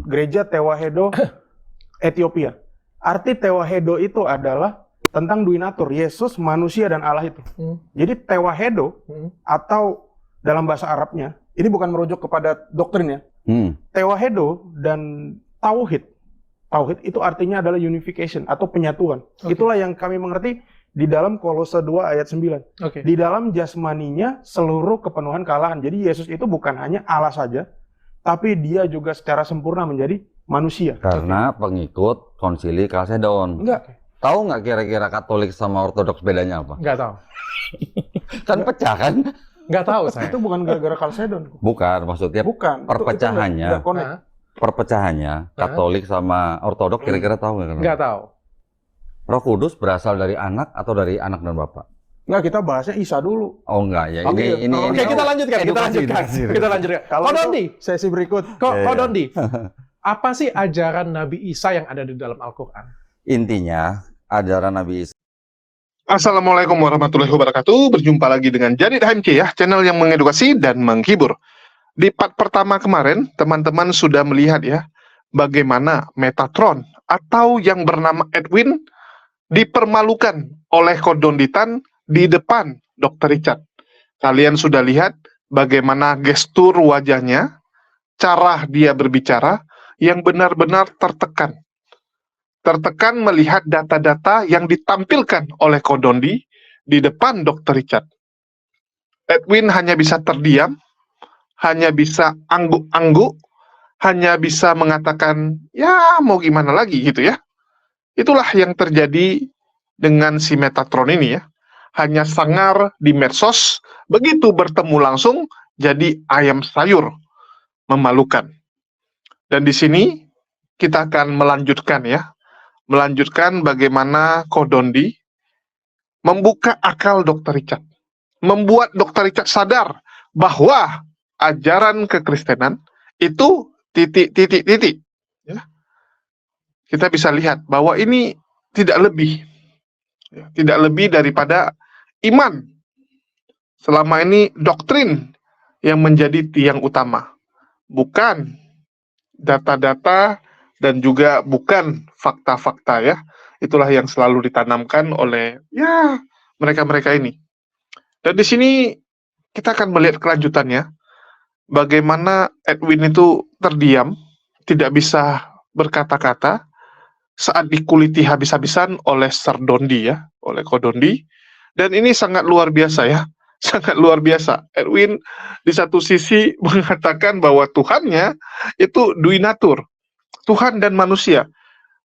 Gereja Tewahedo Ethiopia. Arti Tewahedo itu adalah tentang duinatur, Yesus, manusia, dan Allah itu. Jadi Tewahedo atau dalam bahasa Arabnya, ini bukan merujuk kepada doktrin ya. Tewahedo dan Tauhid. Tauhid itu artinya adalah unification atau penyatuan. Itulah yang kami mengerti di dalam Kolose 2 ayat 9. Di dalam jasmaninya seluruh kepenuhan kealahan. Jadi Yesus itu bukan hanya Allah saja, tapi dia juga secara sempurna menjadi manusia. Karena pengikut konsili Kalsedon. Enggak. Tahu nggak kira-kira Katolik sama Ortodoks bedanya apa? Nggak tahu. Kan pecah kan? Nggak tahu saya. Itu bukan gara-gara Kalsedon. Bukan, maksudnya Bukan. perpecahannya. Perpecahannya Katolik sama Ortodoks kira-kira tahu nggak? Nggak tahu. Roh Kudus berasal dari anak atau dari anak dan bapak? Enggak, kita bahasnya Isa dulu. Oh enggak ya, Oke, kita lanjutkan. Kita lanjutkan. Kalau Dondi, sesi berikut. Dondi, apa sih ajaran Nabi Isa yang ada di dalam Al-Quran? Intinya, ajaran Nabi Isa. Assalamualaikum warahmatullahi wabarakatuh. Berjumpa lagi dengan Jadid HMC ya, channel yang mengedukasi dan menghibur. Di part pertama kemarin, teman-teman sudah melihat ya, bagaimana Metatron atau yang bernama Edwin dipermalukan oleh Kodonditan di depan Dr. Richard. Kalian sudah lihat bagaimana gestur wajahnya, cara dia berbicara yang benar-benar tertekan. Tertekan melihat data-data yang ditampilkan oleh Kodondi di depan Dr. Richard. Edwin hanya bisa terdiam, hanya bisa angguk-angguk, hanya bisa mengatakan, ya mau gimana lagi gitu ya. Itulah yang terjadi dengan si Metatron ini ya. Hanya sangar di medsos, begitu bertemu langsung jadi ayam sayur, memalukan. Dan di sini kita akan melanjutkan ya, melanjutkan bagaimana Kodondi membuka akal Dr. Richard, membuat Dr. Richard sadar bahwa ajaran kekristenan itu titik-titik-titik. Ya. Kita bisa lihat bahwa ini tidak lebih daripada iman. Selama ini doktrin yang menjadi tiang utama, bukan data-data dan juga bukan fakta-fakta ya. Itulah yang selalu ditanamkan oleh ya mereka-mereka ini. Dan di sini kita akan melihat kelanjutannya, bagaimana Edwin itu terdiam, tidak bisa berkata-kata saat dikuliti habis-habisan oleh Sardondi ya, oleh Kodondi. Dan ini sangat luar biasa ya, sangat luar biasa. Edwin di satu sisi mengatakan bahwa Tuhannya itu duinatur, Tuhan dan manusia.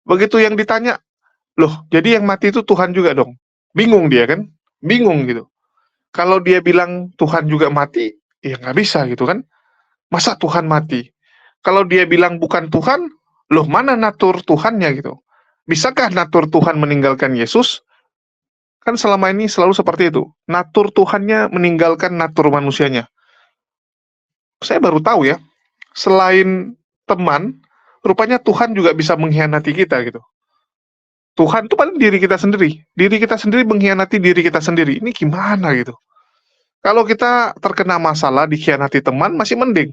Begitu yang ditanya, loh jadi yang mati itu Tuhan juga dong? Bingung dia kan, bingung gitu. Kalau dia bilang Tuhan juga mati, ya nggak bisa gitu kan. Masa Tuhan mati? Kalau dia bilang bukan Tuhan, loh mana natur Tuhannya gitu? Bisakah natur Tuhan meninggalkan Yesus? Kan selama ini selalu seperti itu. Natur Tuhannya meninggalkan natur manusianya. Saya baru tahu ya, selain teman, rupanya Tuhan juga bisa mengkhianati kita gitu. Tuhan itu paling diri kita sendiri. Diri kita sendiri mengkhianati diri kita sendiri. Ini gimana gitu? Kalau kita terkena masalah, dikhianati teman, masih mending.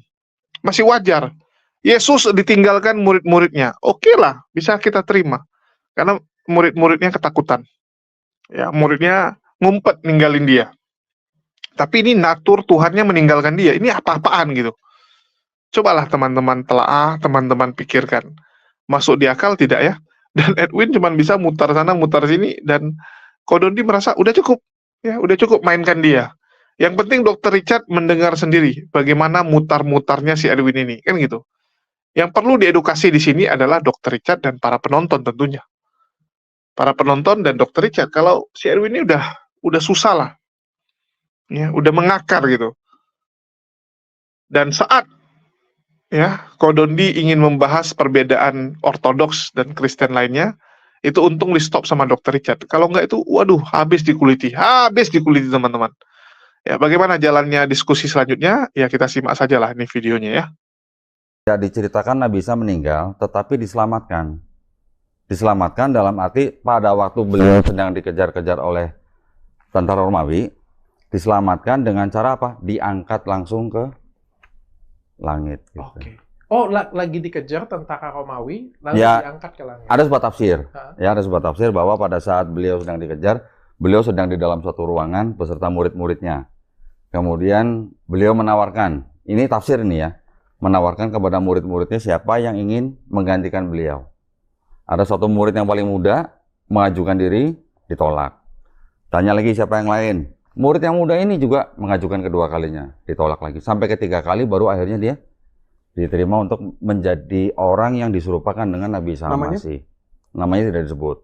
Masih wajar. Yesus ditinggalkan murid-muridnya. Oke lah, bisa kita terima. Karena murid-muridnya ketakutan. Ya, muridnya ngumpet ninggalin dia. Tapi ini natur Tuhannya meninggalkan dia. Ini apa-apaan gitu. Cobalah teman-teman telaah, teman-teman pikirkan. Masuk di akal tidak ya? Dan Edwin cuma bisa mutar sana, mutar sini. Dan Kodondi merasa udah cukup. Ya, udah cukup mainkan dia. Yang penting Dr. Richard mendengar sendiri bagaimana mutar-mutarnya si Edwin ini. Kan gitu. Yang perlu diedukasi di sini adalah Dr. Richard dan para penonton tentunya. Para penonton dan Dr. Richard, kalau si Edwin ini udah susah lah, ya, udah mengakar gitu. Dan saat ya Kodondi ingin membahas perbedaan Ortodoks dan Kristen lainnya, itu untung di stop sama Dr. Richard. Kalau enggak itu, waduh, habis dikuliti teman-teman. Ya, bagaimana jalannya diskusi selanjutnya? Ya kita simak saja lah ini videonya ya. Tidak diceritakan Nabi Isa meninggal, tetapi diselamatkan. Diselamatkan dalam arti pada waktu beliau sedang dikejar-kejar oleh tentara Romawi, diselamatkan dengan cara apa? Diangkat langsung ke langit. Gitu. Oh, lagi dikejar tentara Romawi, lalu Ya, diangkat ke langit. ada sebuah tafsir. Hah? Ya, ada sebuah tafsir bahwa pada saat beliau sedang dikejar, beliau sedang di dalam suatu ruangan beserta murid-muridnya. Kemudian beliau menawarkan, ini tafsir ini ya, menawarkan kepada murid-muridnya siapa yang ingin menggantikan beliau. Ada satu murid yang paling muda, mengajukan diri, ditolak. Tanya lagi siapa yang lain. Murid yang muda ini juga mengajukan kedua kalinya, ditolak lagi. Sampai ketiga kali baru akhirnya dia diterima untuk menjadi orang yang diserupakan dengan Nabi Isa Namanya? Al-Masih. Namanya tidak disebut.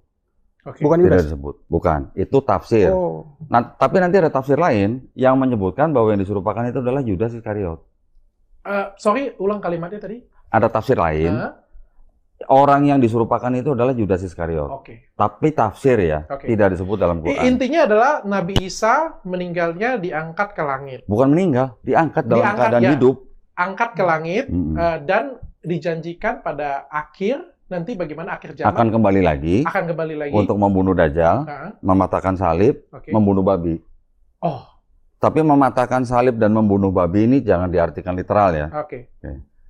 Oke. Bukan Tidak Yudas. disebut. Bukan. Itu tafsir. Oh, Nah, tapi nanti ada tafsir lain yang menyebutkan bahwa yang diserupakan itu adalah Yudas Iskariot. Sorry, ulang kalimatnya tadi. Ada tafsir lain, Hah? orang yang diserupakan itu adalah Yudas Iskariot. Oke. Tapi tafsir ya, Oke. tidak disebut dalam Quran. Intinya adalah Nabi Isa meninggalnya diangkat ke langit. Bukan meninggal, diangkat dalam Diangkat, keadaan ya. hidup. Angkat ke langit, Mm-mm. dan dijanjikan pada akhir, nanti bagaimana akhir zaman, Akan kembali lagi akan kembali lagi. untuk membunuh Dajjal, Hah? mematahkan salib, Oke. membunuh babi. Oh, Tapi mematahkan salib dan membunuh babi ini jangan diartikan literal ya. oke.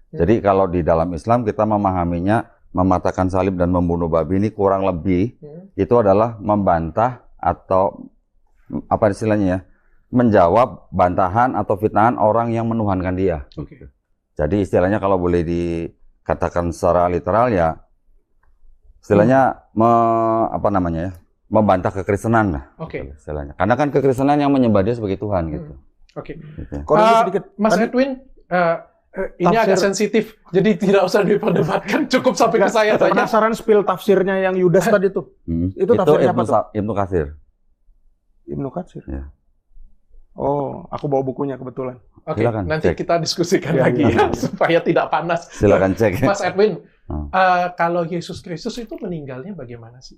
Jadi kalau di dalam Islam kita memahaminya mematahkan salib dan membunuh babi ini kurang lebih itu adalah membantah atau apa istilahnya ya, menjawab bantahan atau fitnahan orang yang menuhankan dia. Oke. Jadi istilahnya kalau boleh dikatakan secara literal ya, istilahnya apa namanya ya, membantah kekristenan lah. Oke. Istilahnya. Karena kan kekristenan yang menyembah dia sebagai Tuhan gitu. Oke. Gitu. koreksi sedikit. Mas Tadi- Edwin, ini tafsir- agak sensitif, jadi tidak usah diperdebatkan, cukup sampai ke saya saja. Penasaran spill tafsirnya yang Yudas tadi tuh. Itu tafsirnya apa tuh? Ibnu Katsir. Ibnu Katsir. Ya. Oh, aku bawa bukunya kebetulan. Oke, Silakan, nanti cek. kita diskusikan Ya, lagi ya. ya, supaya tidak panas. Silakan cek. Mas Edwin, Hmm. kalau Yesus Kristus itu meninggalnya bagaimana sih?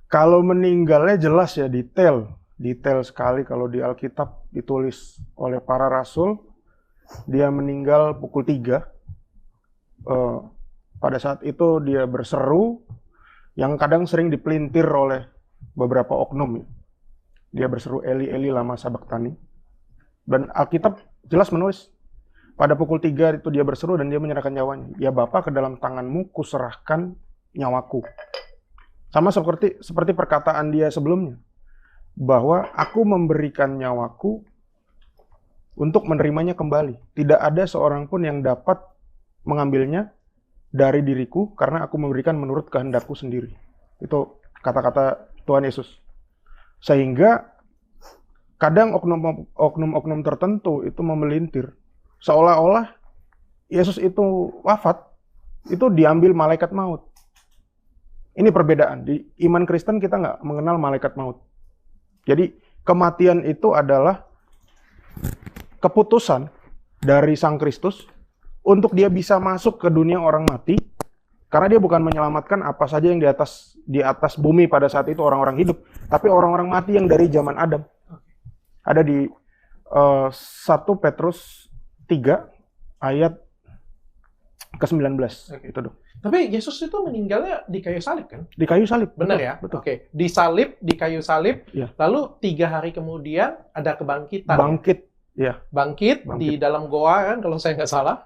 Kalau meninggalnya jelas ya, detail sekali kalau di Alkitab ditulis oleh para rasul. Dia meninggal pukul 3. Pada saat itu dia berseru, yang kadang sering dipelintir oleh beberapa oknum. Ya. Dia berseru, Eli, Eli, lama sabachthani. Dan Alkitab jelas menulis, pada pukul 3 itu dia berseru dan dia menyerahkan nyawanya. Ya Bapa, ke dalam tanganmu kuserahkan nyawaku. Sama seperti perkataan dia sebelumnya, bahwa aku memberikan nyawaku untuk menerimanya kembali. Tidak ada seorang pun yang dapat mengambilnya dari diriku, karena aku memberikan menurut kehendakku sendiri. Itu kata-kata Tuhan Yesus. Sehingga kadang oknum-oknum tertentu itu memelintir. Seolah-olah Yesus itu wafat, itu diambil malaikat maut. Ini perbedaan. Di iman Kristen kita nggak mengenal malaikat maut. Jadi kematian itu adalah keputusan dari Sang Kristus untuk dia bisa masuk ke dunia orang mati, karena dia bukan menyelamatkan apa saja yang di atas bumi pada saat itu orang-orang hidup, tapi orang-orang mati yang dari zaman Adam. Ada di 1 Petrus 3 ayat ke-19. Oke. Itu dong. Tapi Yesus itu meninggalnya di kayu salib kan? Di kayu salib. Benar Betul, ya? Betul. Oke, disalib, di kayu salib, Iya. lalu 3 hari kemudian ada kebangkitan. Bangkit. Ya, Bangkit di dalam goa kan, kalau saya nggak salah.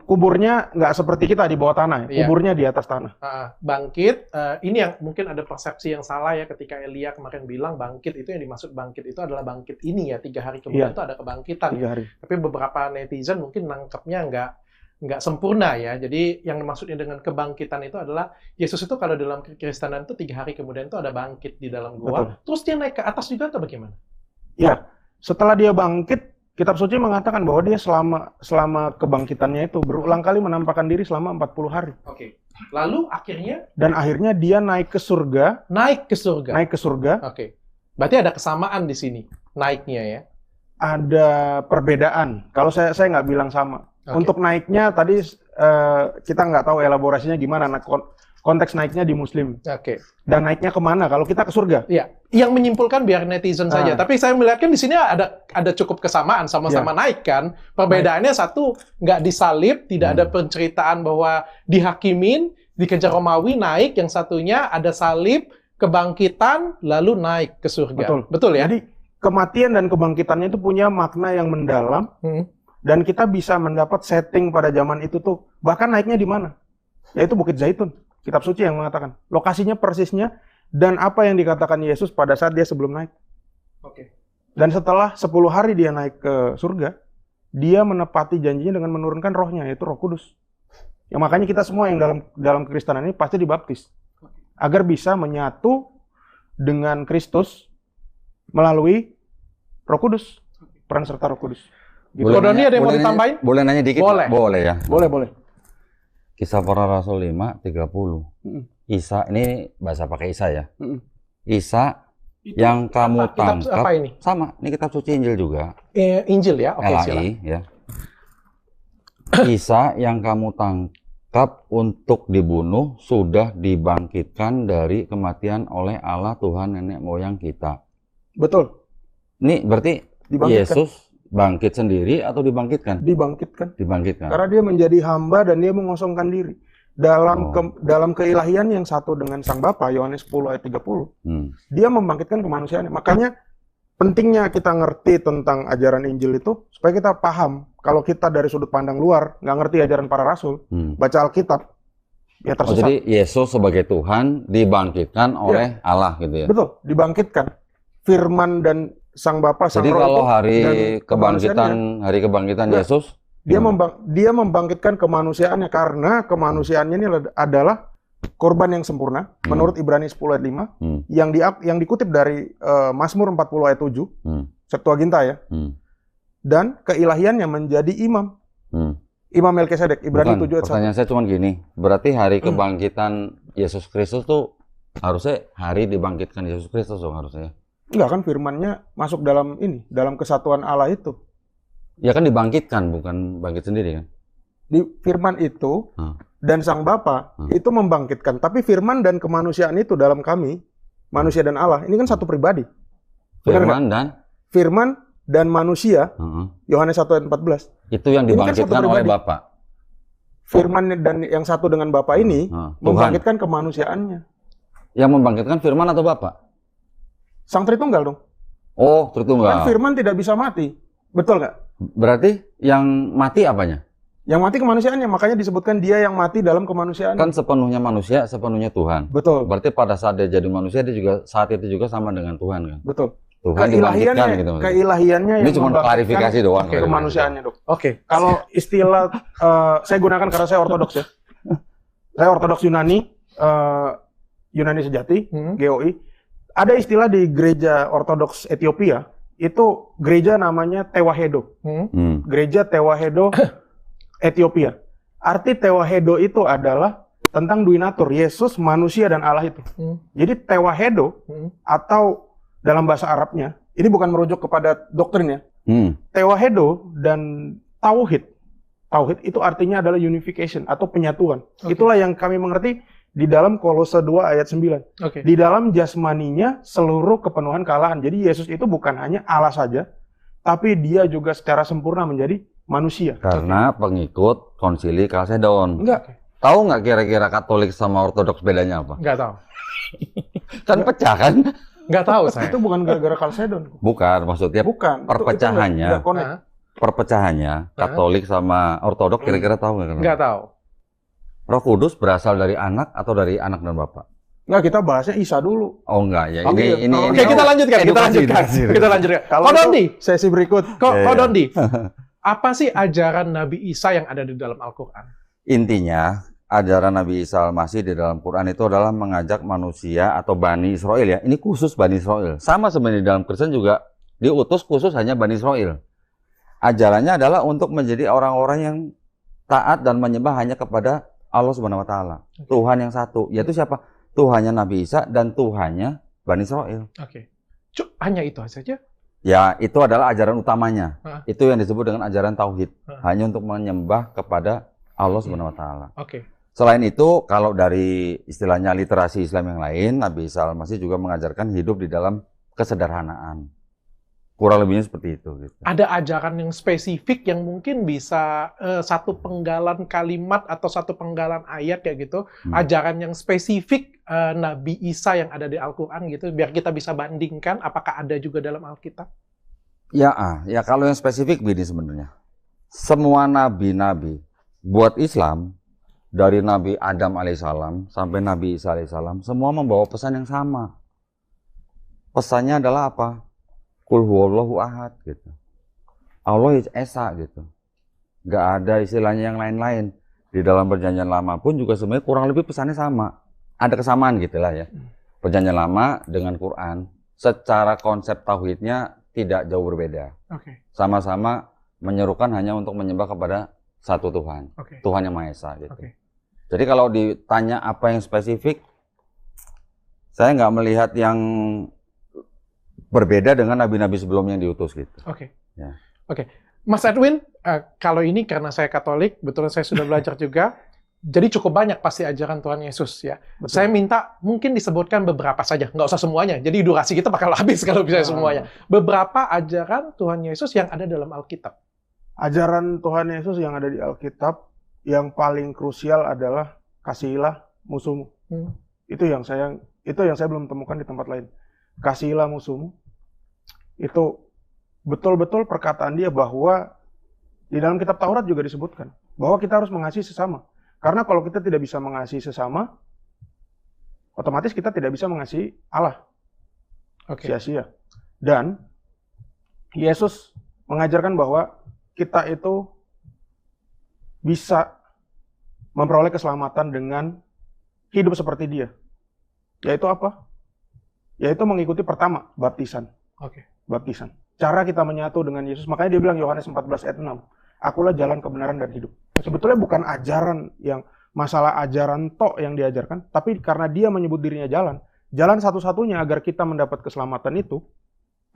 kuburnya nggak seperti kita di bawah tanah, ya. Iya. Kuburnya di atas tanah. Bangkit, ini yang mungkin ada persepsi yang salah ya ketika Elia kemarin bilang bangkit itu yang dimaksud bangkit itu adalah bangkit ini ya, 3 hari kemudian Iya. itu ada kebangkitan. 3 hari. Tapi beberapa netizen mungkin nangkepnya nggak sempurna ya. Jadi yang maksudnya dengan kebangkitan itu adalah Yesus itu kalau dalam kekristenan itu 3 hari kemudian itu ada bangkit di dalam goa. Betul. Terus dia naik ke atas juga atau bagaimana? Ya, setelah dia bangkit, Kitab Suci mengatakan bahwa dia selama kebangkitannya itu berulang kali menampakkan diri selama 40 hari. Oke. Lalu akhirnya Dan akhirnya dia naik ke surga. naik ke surga. Oke. Berarti ada kesamaan di sini naiknya ya. Ada perbedaan. Kalau saya nggak bilang sama. Oke. Untuk naiknya tadi kita nggak tahu elaborasinya gimana. Nah, konteks naiknya di Muslim. Oke. Dan naiknya kemana? Kalau kita ke surga. Iya, yang menyimpulkan biar netizen saja. Tapi saya melihatkan di sini ada cukup kesamaan, sama-sama naik kan. Perbedaannya satu nggak disalib, tidak ada penceritaan bahwa dihakimin, dikejar Romawi naik. Yang satunya ada salib, kebangkitan, lalu naik ke surga. Betul. Betul ya? Jadi kematian dan kebangkitannya itu punya makna yang mendalam. Dan kita bisa mendapat setting pada zaman itu tuh, bahkan naiknya di mana? Yaitu Bukit Zaitun, kitab suci yang mengatakan. Lokasinya persisnya, dan apa yang dikatakan Yesus pada saat dia sebelum naik. Oke. Dan setelah 10 hari dia naik ke surga, dia menepati janjinya dengan menurunkan rohnya, yaitu Roh Kudus. Ya, makanya kita semua yang dalam kekristenan ini pasti dibaptis. Agar bisa menyatu dengan Kristus melalui Roh Kudus. Peran serta Roh Kudus. Gitu. Kalau Doni ada yang mau boleh ditambahin? Boleh nanya dikit? Boleh. Boleh ya. Boleh. Kisah Para Rasul 5:30. Isa, ini bahasa pakai Isa ya. Isa yang kamu Kitab tangkap. apa ini? Sama, ini kitab suci Injil juga. Injil ya? Oke, LAI silakan. ya. Isa yang kamu tangkap untuk dibunuh sudah dibangkitkan dari kematian oleh Allah Tuhan nenek moyang kita. Betul. Ini berarti Dibangkitkan. Yesus bangkit sendiri atau dibangkitkan? Dibangkitkan. Dibangkitkan. Karena dia menjadi hamba dan dia mengosongkan diri. Dalam keilahian yang satu dengan Sang Bapa, Yohanes 10 ayat 30, dia membangkitkan kemanusiaannya. Makanya pentingnya kita ngerti tentang ajaran Injil itu, supaya kita paham. Kalau kita dari sudut pandang luar, nggak ngerti ajaran para rasul, baca Alkitab, ya tersesat. Jadi Yesus sebagai Tuhan dibangkitkan oleh Allah gitu ya? Betul, dibangkitkan. Firman dan Sang Bapa, Sang Jadi Roh kalau itu, hari dan hari kebangkitan Nah, Yesus, dia membangkitkan kemanusiaannya, karena kemanusiaannya ini adalah korban yang sempurna menurut Ibrani 10 ayat 5 yang dikutip dari Mazmur 40 ayat 7 Septuaginta ya. Dan keilahiannya menjadi imam. Imam Melkisedek, Ibrani 7 ayat 1. Pertanyaan saya cuma gini, berarti hari kebangkitan Yesus Kristus tuh harusnya hari dibangkitkan Yesus Kristus dong harusnya. Enggak kan, firman-nya masuk dalam kesatuan Allah itu. Ya kan dibangkitkan, bukan bangkit sendiri kan? Di firman itu dan Sang Bapa itu membangkitkan, tapi firman dan kemanusiaan itu dalam kami, manusia dan Allah, ini kan satu pribadi. Firman dan manusia, Yohanes 1 ayat 14. Itu yang dibangkitkan oleh Bapa. Firman dan yang satu dengan Bapa ini membangkitkan kemanusiaannya. Yang membangkitkan firman atau Bapa? Sang Tritunggal dong. Oh, Tritunggal. Kan firman tidak bisa mati. Betul nggak? Berarti yang mati apanya? Yang mati kemanusiaannya, makanya disebutkan dia yang mati dalam kemanusiaan. Kan sepenuhnya manusia, sepenuhnya Tuhan. Betul. Berarti pada saat dia jadi manusia, dia juga saat itu juga sama dengan Tuhan kan? Betul. Tuhan dibangkitkan gitu. Keilahiannya ini cuma klarifikasi doang. Kemanusiaannya, Dok. Oke. Kalau istilah saya gunakan karena saya ortodoks ya. Saya ortodoks Yunani, Yunani sejati, GOI. Ada istilah di gereja ortodoks Ethiopia, itu gereja namanya Tewahedo. Gereja Tewahedo Ethiopia. Arti Tewahedo itu adalah tentang duinatur, Yesus, manusia dan Allah itu. Jadi Tewahedo atau dalam bahasa Arabnya, ini bukan merujuk kepada doktrinnya. Tewahedo dan Tauhid. Tauhid itu artinya adalah unification atau penyatuan. Itulah yang kami mengerti di dalam Kolose 2 ayat 9. Di dalam jasmaninya seluruh kepenuhan kealahan. Jadi Yesus itu bukan hanya Allah saja, tapi dia juga secara sempurna menjadi manusia. Karena pengikut Konsili Kalsedon. Enggak. Tahu nggak kira-kira Katolik sama Ortodoks bedanya apa? Nggak tahu. Kan pecah kan? Nggak tahu saya. Itu bukan gara-gara Kalsedon. Bukan, maksudnya Bukan. perpecahannya. Itu connect. Perpecahannya Katolik sama Ortodoks kira-kira tahu nggak? Nggak tahu. Roh Kudus berasal dari anak atau dari anak dan bapak? Nggak, kita bahasnya Isa dulu. Oh enggak ya. Oke, Oke, kita lanjutkan. Kita lanjutkan. Kok Dondi? Sesi berikut. Kok Dondi? Apa sih ajaran Nabi Isa yang ada di dalam Al-Quran? Intinya, ajaran Nabi Isa Al-Masih di dalam Quran itu adalah mengajak manusia atau Bani Israel ya. Ini khusus Bani Israel. Sama sebenarnya di dalam Kristen juga diutus khusus hanya Bani Israel. Ajarannya adalah untuk menjadi orang-orang yang taat dan menyembah hanya kepada Allah Subhanahu wa taala. Tuhan yang satu, yaitu siapa? Tuhannya Nabi Isa dan Tuhannya Bani Israel. Oke. Hanya itu saja? Ya, itu adalah ajaran utamanya. Itu yang disebut dengan ajaran tauhid. Hanya untuk menyembah kepada Allah Subhanahu wa taala. Oke. Selain itu, kalau dari istilahnya literasi Islam yang lain, Nabi Isa Al-Masih juga mengajarkan hidup di dalam kesederhanaan. Kurang lebihnya seperti itu. Gitu. Ada ajaran yang spesifik yang mungkin bisa satu penggalan kalimat atau satu penggalan ayat kayak gitu. Ajaran yang spesifik Nabi Isa yang ada di Al-Quran gitu. Biar kita bisa bandingkan apakah ada juga dalam Alkitab. Ya kalau yang spesifik begini sebenarnya. semua nabi-nabi buat Islam, dari Nabi Adam alaihissalam sampai Nabi Isa alaihissalam, semua membawa pesan yang sama. Pesannya adalah apa? Qul huwallahu ahad gitu. Allah Esa gitu. Nggak ada istilahnya yang lain-lain. Di dalam perjanjian lama pun juga sebenarnya kurang lebih pesannya sama. Ada kesamaan gitulah ya. Perjanjian lama dengan Quran secara konsep tauhidnya tidak jauh berbeda. Sama-sama menyerukan hanya untuk menyembah kepada satu Tuhan. Tuhan yang Maha Esa gitu. Jadi kalau ditanya apa yang spesifik, saya nggak melihat yang berbeda dengan nabi-nabi sebelumnya yang diutus gitu. Ya. Mas Edwin, kalau ini karena saya Katolik, betul saya sudah belajar juga, jadi cukup banyak pasti ajaran Tuhan Yesus ya. Betul. Saya minta mungkin disebutkan beberapa saja, nggak usah semuanya. Jadi durasi kita bakal habis kalau bisa semuanya. Beberapa ajaran Tuhan Yesus yang ada dalam Alkitab. Ajaran Tuhan Yesus yang ada di Alkitab yang paling krusial adalah kasihilah musuhmu. Itu yang saya belum temukan di tempat lain. Kasihilah musuhmu. Itu betul-betul perkataan dia bahwa di dalam kitab Taurat juga disebutkan bahwa kita harus mengasihi sesama. Karena kalau kita tidak bisa mengasihi sesama, otomatis kita tidak bisa mengasihi Allah. Sia-sia. Dan Yesus mengajarkan bahwa kita itu bisa memperoleh keselamatan dengan hidup seperti dia. Yaitu apa? Yaitu mengikuti pertama, baptisan. Baptisan. Cara kita menyatu dengan Yesus, makanya dia bilang Yohanes 14 ayat 6, akulah jalan kebenaran dan hidup. Sebetulnya bukan ajaran yang masalah ajaran tok yang diajarkan, tapi karena dia menyebut dirinya jalan satu-satunya agar kita mendapat keselamatan itu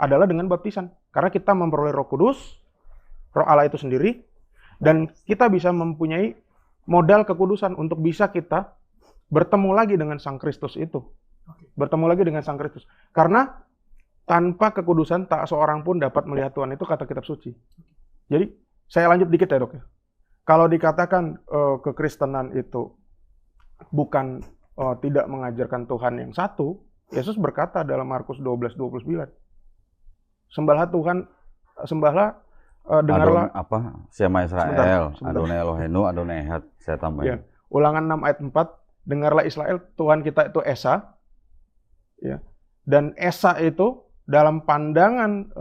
adalah dengan baptisan. Karena kita memperoleh Roh Kudus, Roh Allah itu sendiri, dan kita bisa mempunyai modal kekudusan untuk bisa kita bertemu lagi dengan Sang Kristus itu. Bertemu lagi dengan Sang Kristus. Karena tanpa kekudusan tak seorang pun dapat melihat Tuhan, itu kata kitab suci. Jadi saya lanjut dikit ya dok ya. Kalau dikatakan kekristenan itu bukan tidak mengajarkan Tuhan yang satu, Yesus berkata dalam Markus 12:29, sembahlah Tuhan, dengarlah Syama Israel, sebentar. Adonai Eloheinu, Adonai Echad, saya tambahin. Ya. Ulangan 6 ayat 4, dengarlah Israel, Tuhan kita itu Esa. Ya. Dan Esa itu dalam pandangan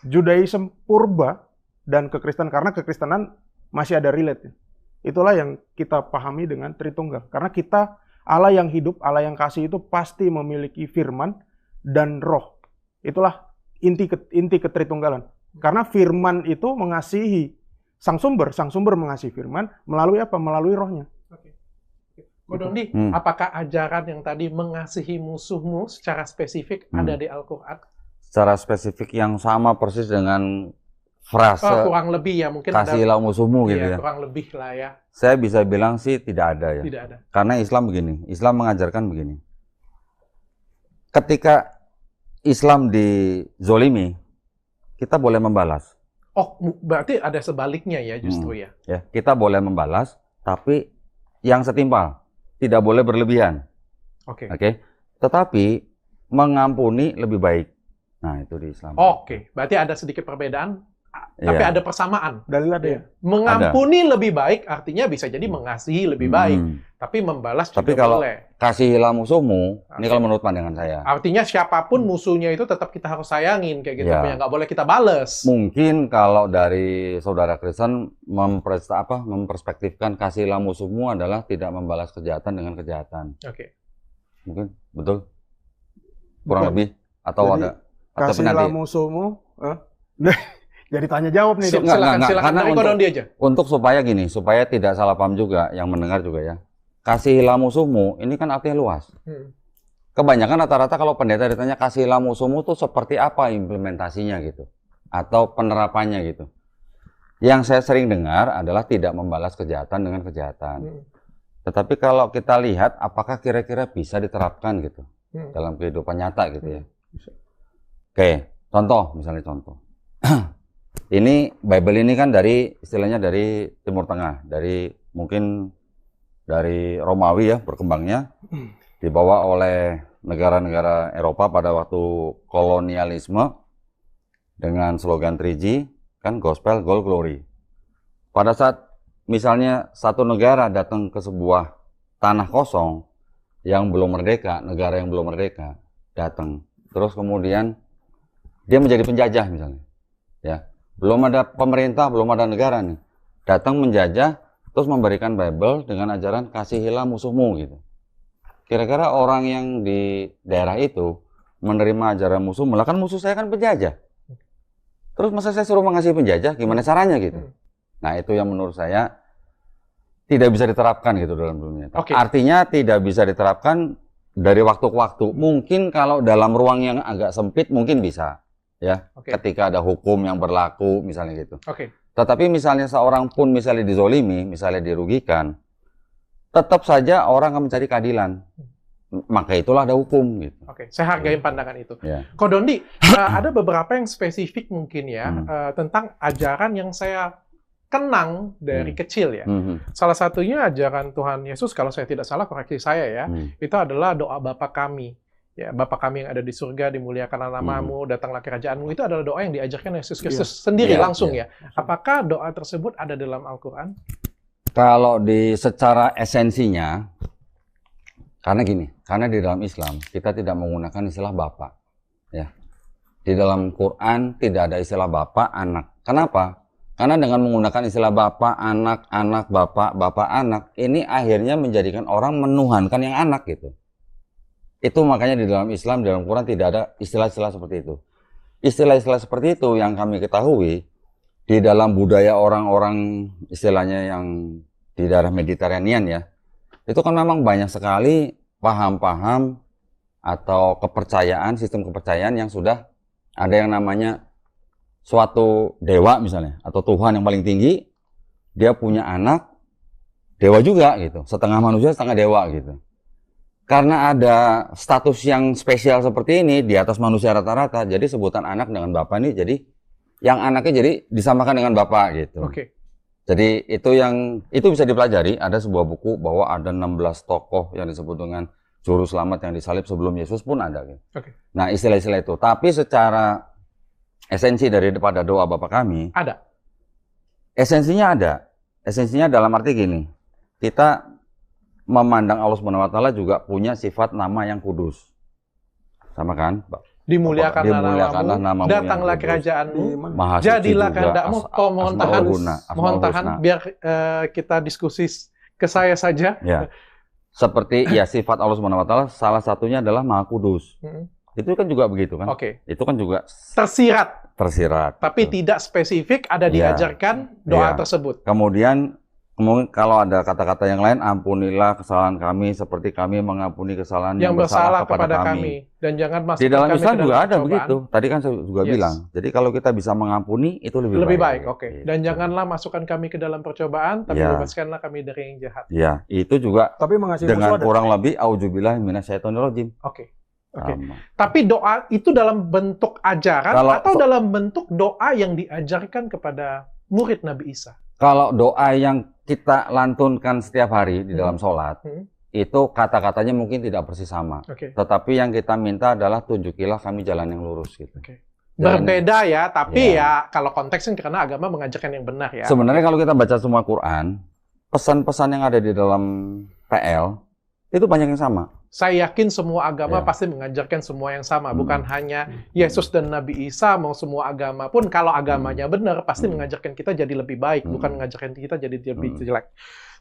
Judaism purba dan kekristenan, karena kekristenan masih ada relate. Itulah yang kita pahami dengan Tritunggal. Karena kita, Allah yang hidup, Allah yang kasih itu pasti memiliki firman dan roh. Itulah inti ketritunggalan. Karena firman itu mengasihi sang sumber mengasihi firman melalui apa? Melalui rohnya. Ko Dondi, apakah ajaran yang tadi mengasihi musuhmu secara spesifik ada di Al-Quran? Secara spesifik yang sama persis dengan frase kurang lebih ya, mungkin kasihilah musuhmu gitu ya. Kurang lebih lah ya. Saya bisa bilang sih tidak ada ya. Tidak ada. Karena Islam begini, Islam mengajarkan begini. Ketika Islam dizolimi, kita boleh membalas. Oh, berarti ada sebaliknya ya justru ya. Ya, kita boleh membalas, tapi yang setimpal, tidak boleh berlebihan. Oke. Tetapi mengampuni lebih baik. Nah, itu di Islam. Berarti ada sedikit perbedaan, tapi ada persamaan. Dalil ada ya? Mengampuni lebih baik artinya bisa jadi mengasihi lebih baik, tapi membalas juga kalau boleh. Kasihilah musuhmu, ini kalau menurut pandangan saya. Artinya siapapun musuhnya itu tetap kita harus sayangin kayak gitu, nggak boleh kita bales. Mungkin kalau dari saudara Kristen memperspektifkan kasihilah musuhmu adalah tidak membalas kejahatan dengan kejahatan. Mungkin betul? Kurang lebih atau jadi, ada atau kasihilah musuhmu. Jadi tanya jawab nih. Silakan dari Ko Dondi aja. Untuk supaya tidak salah paham juga yang mendengar juga ya. Kasihilah musuhmu, ini kan artinya luas. Kebanyakan rata-rata kalau pendeta ditanya kasihilah musuhmu tuh seperti apa implementasinya gitu. Atau penerapannya gitu. Yang saya sering dengar adalah tidak membalas kejahatan dengan kejahatan. Tetapi kalau kita lihat apakah kira-kira bisa diterapkan gitu. Dalam kehidupan nyata gitu ya. Misalnya contoh. Ini Bible ini kan istilahnya dari Timur Tengah, mungkin dari Romawi ya berkembangnya, dibawa oleh negara-negara Eropa pada waktu kolonialisme dengan slogan 3G, kan Gospel, Gold, Glory. Pada saat misalnya satu negara datang ke sebuah tanah kosong yang belum merdeka, negara yang belum merdeka datang, terus kemudian dia menjadi penjajah misalnya, ya, belum ada pemerintah, belum ada negara nih, datang menjajah, terus memberikan Bible dengan ajaran kasihilah musuhmu gitu. Kira-kira orang yang di daerah itu menerima ajaran musuh, malah kan musuh saya kan penjajah. Terus masa saya suruh mengasihi penjajah, gimana caranya gitu? Nah itu yang menurut saya tidak bisa diterapkan gitu dalam dunia. Artinya tidak bisa diterapkan dari waktu ke waktu. Mungkin kalau dalam ruang yang agak sempit mungkin bisa, ya. Ketika ada hukum yang berlaku misalnya gitu. Tetapi misalnya seorang pun misalnya dizolimi, misalnya dirugikan, tetap saja orang akan mencari keadilan. Maka itulah ada hukum gitu. Saya hargai pandangan itu. Ko Dondi, ada beberapa yang spesifik mungkin ya tentang ajaran yang saya kenang dari kecil ya. Salah satunya ajaran Tuhan Yesus, kalau saya tidak salah koreksi saya ya, itu adalah doa Bapa kami. Ya, Bapa kami yang ada di surga, dimuliakanlah namamu, datanglah kerajaanmu. Itu adalah doa yang diajarkan Yesus Kristus sendiri langsung ya. Apakah doa tersebut ada dalam Al-Quran? Kalau di secara esensinya, karena gini, karena di dalam Islam kita tidak menggunakan istilah bapak, ya. Di dalam Quran tidak ada istilah bapak, anak. Kenapa? Karena dengan menggunakan istilah bapak, anak, anak, bapak, bapak, anak, ini akhirnya menjadikan orang menuhankan yang anak gitu. Itu makanya di dalam Islam, di dalam Quran tidak ada istilah-istilah seperti itu. Istilah-istilah seperti itu yang kami ketahui di dalam budaya orang-orang istilahnya yang di daerah Mediterranean ya, itu kan memang banyak sekali paham-paham atau kepercayaan, sistem kepercayaan yang sudah ada yang namanya suatu dewa misalnya, atau Tuhan yang paling tinggi, dia punya anak, dewa juga gitu, setengah manusia, setengah dewa gitu. Karena ada status yang spesial seperti ini di atas manusia rata-rata, jadi sebutan anak dengan bapak ini jadi yang anaknya jadi disamakan dengan bapak gitu. Jadi itu bisa dipelajari. Ada sebuah buku bahwa ada 16 tokoh yang disebut dengan juru selamat yang disalib sebelum Yesus pun ada. Gitu. Nah istilah-istilah itu. Tapi secara esensi daripada doa Bapa kami ada. Esensinya ada. Esensinya dalam arti gini. Kita memandang Allah SWT juga punya sifat nama yang kudus. Sama kan? Dimuliakanlah namamu, datanglah kerajaanmu, jadilah kehendakmu. Mohon tahan biar kita diskusi ke saya saja. Ya. Seperti ya sifat Allah SWT salah satunya adalah Maha Kudus. Itu kan juga begitu kan? Itu kan juga tersirat. Tapi tidak spesifik ada diajarkan doa tersebut. Kemudian kalau ada kata-kata yang lain, ampunilah kesalahan kami seperti kami mengampuni kesalahan yang bersalah kepada kami. Dan jangan masuk di dalam Islam juga ada begitu. Tadi kan saya juga bilang. Jadi kalau kita bisa mengampuni itu lebih baik. Dan janganlah masukkan kami ke dalam percobaan, tapi bebaskanlah kami dari yang jahat. Ya, itu juga. Tapi mengasihi dengan kurang lebih auzubillahi minasyaitonirrajim. Tapi doa itu dalam bentuk ajaran atau dalam bentuk doa yang diajarkan kepada murid Nabi Isa? Kalau doa yang kita lantunkan setiap hari di dalam sholat, itu kata-katanya mungkin tidak persis sama. Tetapi yang kita minta adalah tunjukilah kami jalan yang lurus. Gitu. Berbeda ya, tapi ya kalau konteksnya karena agama mengajarkan yang benar ya. Sebenarnya kalau kita baca semua Quran, pesan-pesan yang ada di dalam PL, itu banyak yang sama. Saya yakin semua agama pasti mengajarkan semua yang sama, bukan hanya Yesus dan Nabi Isa, mau semua agama pun kalau agamanya benar pasti mengajarkan kita jadi lebih baik, bukan mengajarkan kita jadi lebih jelek.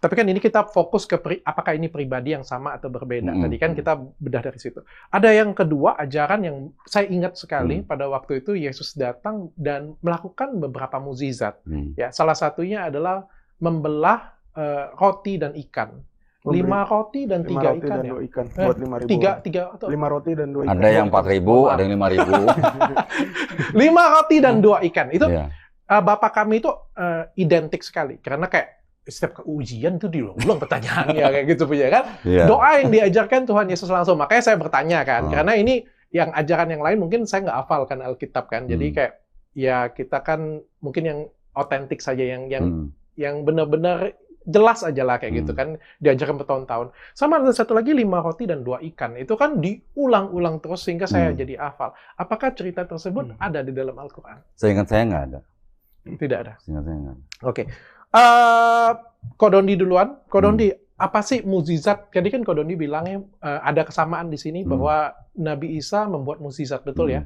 Tapi kan ini kita fokus ke apakah ini pribadi yang sama atau berbeda. Tadi kan kita bedah dari situ. Ada yang kedua, ajaran yang saya ingat sekali pada waktu itu Yesus datang dan melakukan beberapa mukjizat. Ya, salah satunya adalah membelah roti dan ikan. 5 roti dan 3 ikan ya? Ikan buat 5.000 5 roti dan 2 ikan. Ada yang 4.000, ada yang 5.000. 5 roti dan 2 ikan. Itu Bapak kami itu identik sekali. Karena kayak setiap ujian itu diulang pertanyaannya kayak gitu punya kan. Doa yang diajarkan Tuhan Yesus langsung. Makanya saya bertanya kan. Karena ini yang ajaran yang lain mungkin saya nggak hafal kan Alkitab kan. Jadi kayak ya kita kan mungkin yang otentik saja yang benar-benar jelas aja lah kayak gitu kan, diajarkan bertahun-tahun. Sama ada satu lagi 5 roti dan 2 ikan. Itu kan diulang-ulang terus sehingga saya jadi hafal. Apakah cerita tersebut ada di dalam Al-Quran? Seingat saya nggak ada. Tidak ada. Seingat saya nggak ada. Oke. Kodondi duluan. Kodondi, apa sih mukjizat? Jadi kan Kodondi bilangnya ada kesamaan di sini bahwa Nabi Isa membuat mukjizat, betul ya?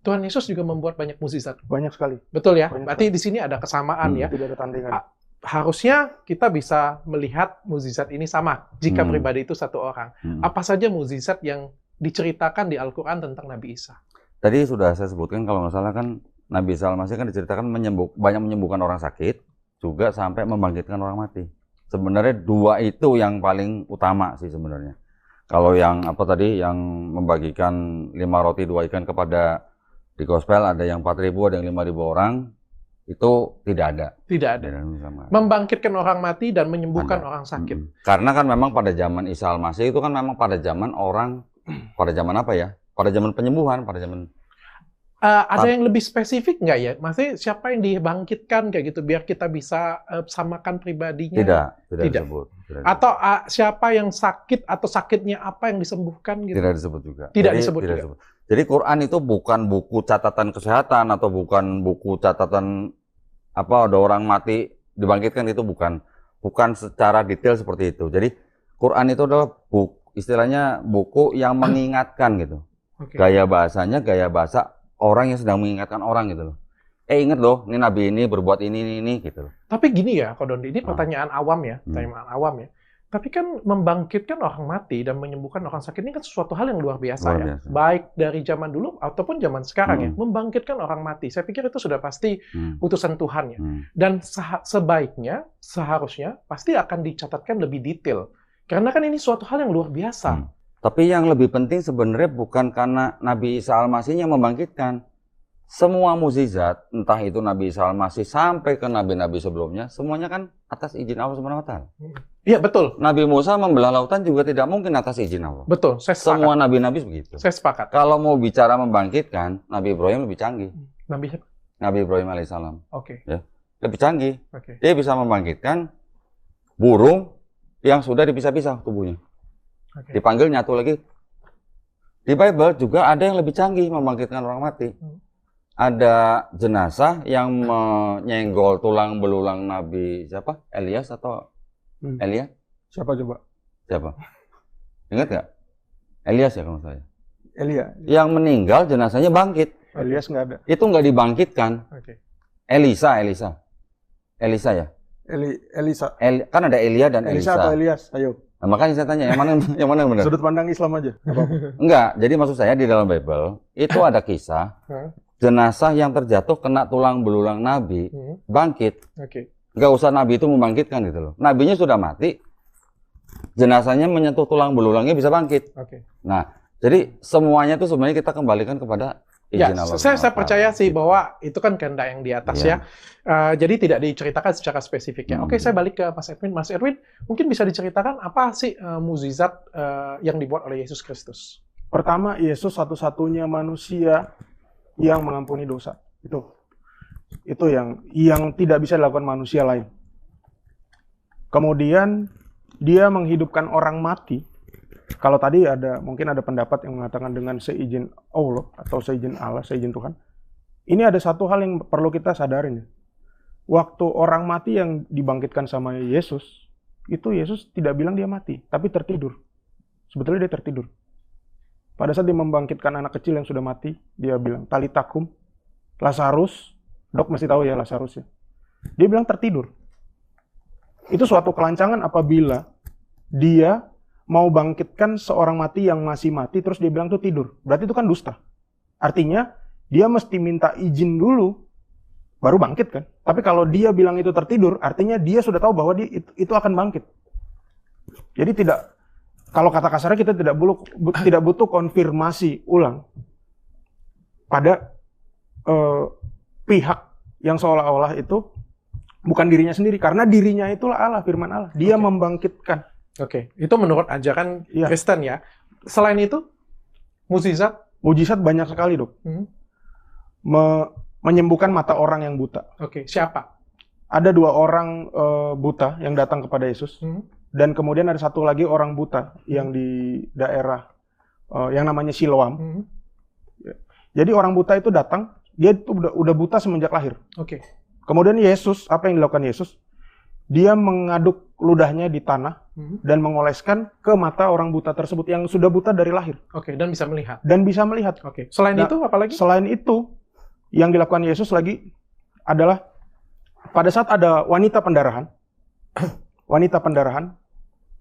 Tuhan Yesus juga membuat banyak mukjizat. Banyak sekali. Betul ya? Banyak Berarti di sini ada kesamaan ya. Tidak ada tandingan. Harusnya kita bisa melihat mukjizat ini sama jika pribadi itu satu orang. Apa saja mukjizat yang diceritakan di Al-Quran tentang Nabi Isa? Tadi sudah saya sebutkan, kalau nggak salah kan Nabi Isa Al-Masih kan diceritakan banyak menyembuhkan orang sakit, juga sampai membangkitkan orang mati. Sebenarnya dua itu yang paling utama sih sebenarnya. Kalau yang apa tadi, yang membagikan 5 roti 2 ikan kepada di gospel, ada yang 4.000, ada yang 5.000 orang, itu tidak ada. Tidak ada. Membangkitkan orang mati dan menyembuhkan orang sakit. Karena kan memang pada zaman Isa Al-Masih itu kan memang pada zaman orang, pada zaman apa ya? Pada zaman penyembuhan, pada zaman... Ada yang lebih spesifik nggak ya? Maksudnya siapa yang dibangkitkan kayak gitu biar kita bisa samakan pribadinya? Tidak disebut. Atau siapa yang sakit atau sakitnya apa yang disembuhkan gitu? Tidak disebut juga. Tidak disebut juga. Jadi Quran itu bukan buku catatan kesehatan atau bukan buku catatan apa ada orang mati dibangkitkan, itu bukan secara detail seperti itu. Jadi Quran itu adalah istilahnya buku yang mengingatkan gitu. Gaya bahasanya gaya bahasa orang yang sedang mengingatkan orang gitu loh. Ingat loh, ini Nabi ini berbuat ini gitu loh. Tapi gini ya, Kodondi, ini pertanyaan awam ya, pertanyaan awam ya. Tapi kan membangkitkan orang mati dan menyembuhkan orang sakit ini kan sesuatu hal yang luar biasa ya. Baik dari zaman dulu ataupun zaman sekarang ya. Membangkitkan orang mati, saya pikir itu sudah pasti utusan Tuhan ya. Dan sebaiknya, seharusnya, pasti akan dicatatkan lebih detail. Karena kan ini suatu hal yang luar biasa. Tapi yang lebih penting sebenarnya bukan karena Nabi Isa Al-Masih yang membangkitkan. Semua mukjizat, entah itu Nabi Isa Al-Masih sampai ke nabi-nabi sebelumnya, semuanya kan atas izin Allah Subhanahu wa Ta'ala. Iya, betul. Nabi Musa membelah lautan juga tidak mungkin atas izin Allah. Betul, saya sepakat. Semua nabi-nabi begitu. Saya sepakat. Kalau mau bicara membangkitkan, Nabi Ibrahim lebih canggih. Nabi Ibrahim alaihissalam. Ya, lebih canggih. Dia bisa membangkitkan burung yang sudah dipisah-pisah tubuhnya. Dipanggil nyatu lagi. Di Bible juga ada yang lebih canggih membangkitkan orang mati. Ada jenazah yang menyenggol tulang belulang Nabi siapa? Elias atau Elia? Siapa coba? Siapa? Ingat nggak? Elias ya kalau saya. Elia. Yang meninggal jenazahnya bangkit. Elias nggak ada. Itu nggak dibangkitkan. Elisa ya. Elisa. Kan ada Elia dan Elisa. Elisa atau Elias? Ayo. Nah, makanya saya tanya yang mana yang benar? Sudut pandang Islam aja. Enggak, jadi maksud saya di dalam Bible itu ada kisah jenazah yang terjatuh kena tulang belulang Nabi bangkit. Enggak usah Nabi itu membangkitkan gitu loh. Nabinya sudah mati, jenazahnya menyentuh tulang belulangnya bisa bangkit. Nah, jadi semuanya itu sebenarnya kita kembalikan kepada izin Allah. Saya percaya sih bahwa itu kan kehendak yang di atas ya. Jadi tidak diceritakan secara spesifik ya. Oke, saya balik ke Mas Edwin. Mas Edwin, mungkin bisa diceritakan apa sih mukjizat yang dibuat oleh Yesus Kristus? Pertama, Yesus satu-satunya manusia yang mengampuni dosa. Itu yang tidak bisa dilakukan manusia lain. Kemudian dia menghidupkan orang mati. Kalau tadi mungkin ada pendapat yang mengatakan dengan seizin Allah atau seizin Allah, seizin Tuhan. Ini ada satu hal yang perlu kita sadarin ya. Waktu orang mati yang dibangkitkan sama Yesus, itu Yesus tidak bilang dia mati, tapi tertidur. Sebetulnya dia tertidur. Pada saat dia membangkitkan anak kecil yang sudah mati, dia bilang, Talitakum, Lazarus, dok mesti tahu ya Lazarus ya. Dia bilang tertidur. Itu suatu kelancangan apabila dia mau bangkitkan seorang mati yang masih mati, terus dia bilang itu tidur. Berarti itu kan dusta. Artinya, dia mesti minta izin dulu, baru bangkit kan. Tapi kalau dia bilang itu tertidur, artinya dia sudah tahu bahwa dia itu akan bangkit. Jadi kalau kata kasarnya kita tidak butuh konfirmasi ulang pada pihak yang seolah-olah itu bukan dirinya sendiri. Karena dirinya itulah Allah, firman Allah. Dia membangkitkan. Itu menurut ajaran Kristen ya. Selain itu, mukjizat? Mukjizat banyak sekali, dok. Menyembuhkan mata orang yang buta. Siapa? Ada 2 orang buta yang datang kepada Yesus. Dan kemudian ada satu lagi orang buta yang di daerah yang namanya Siloam. Jadi orang buta itu datang, dia itu udah buta semenjak lahir. Kemudian Yesus, apa yang dilakukan Yesus? dia mengaduk ludahnya di tanah dan mengoleskan ke mata orang buta tersebut yang sudah buta dari lahir. Oke, dan bisa melihat. Dan bisa melihat. Oke. Selain Nah, itu, apalagi? Selain itu, yang dilakukan Yesus lagi adalah pada saat ada wanita pendarahan, wanita pendarahan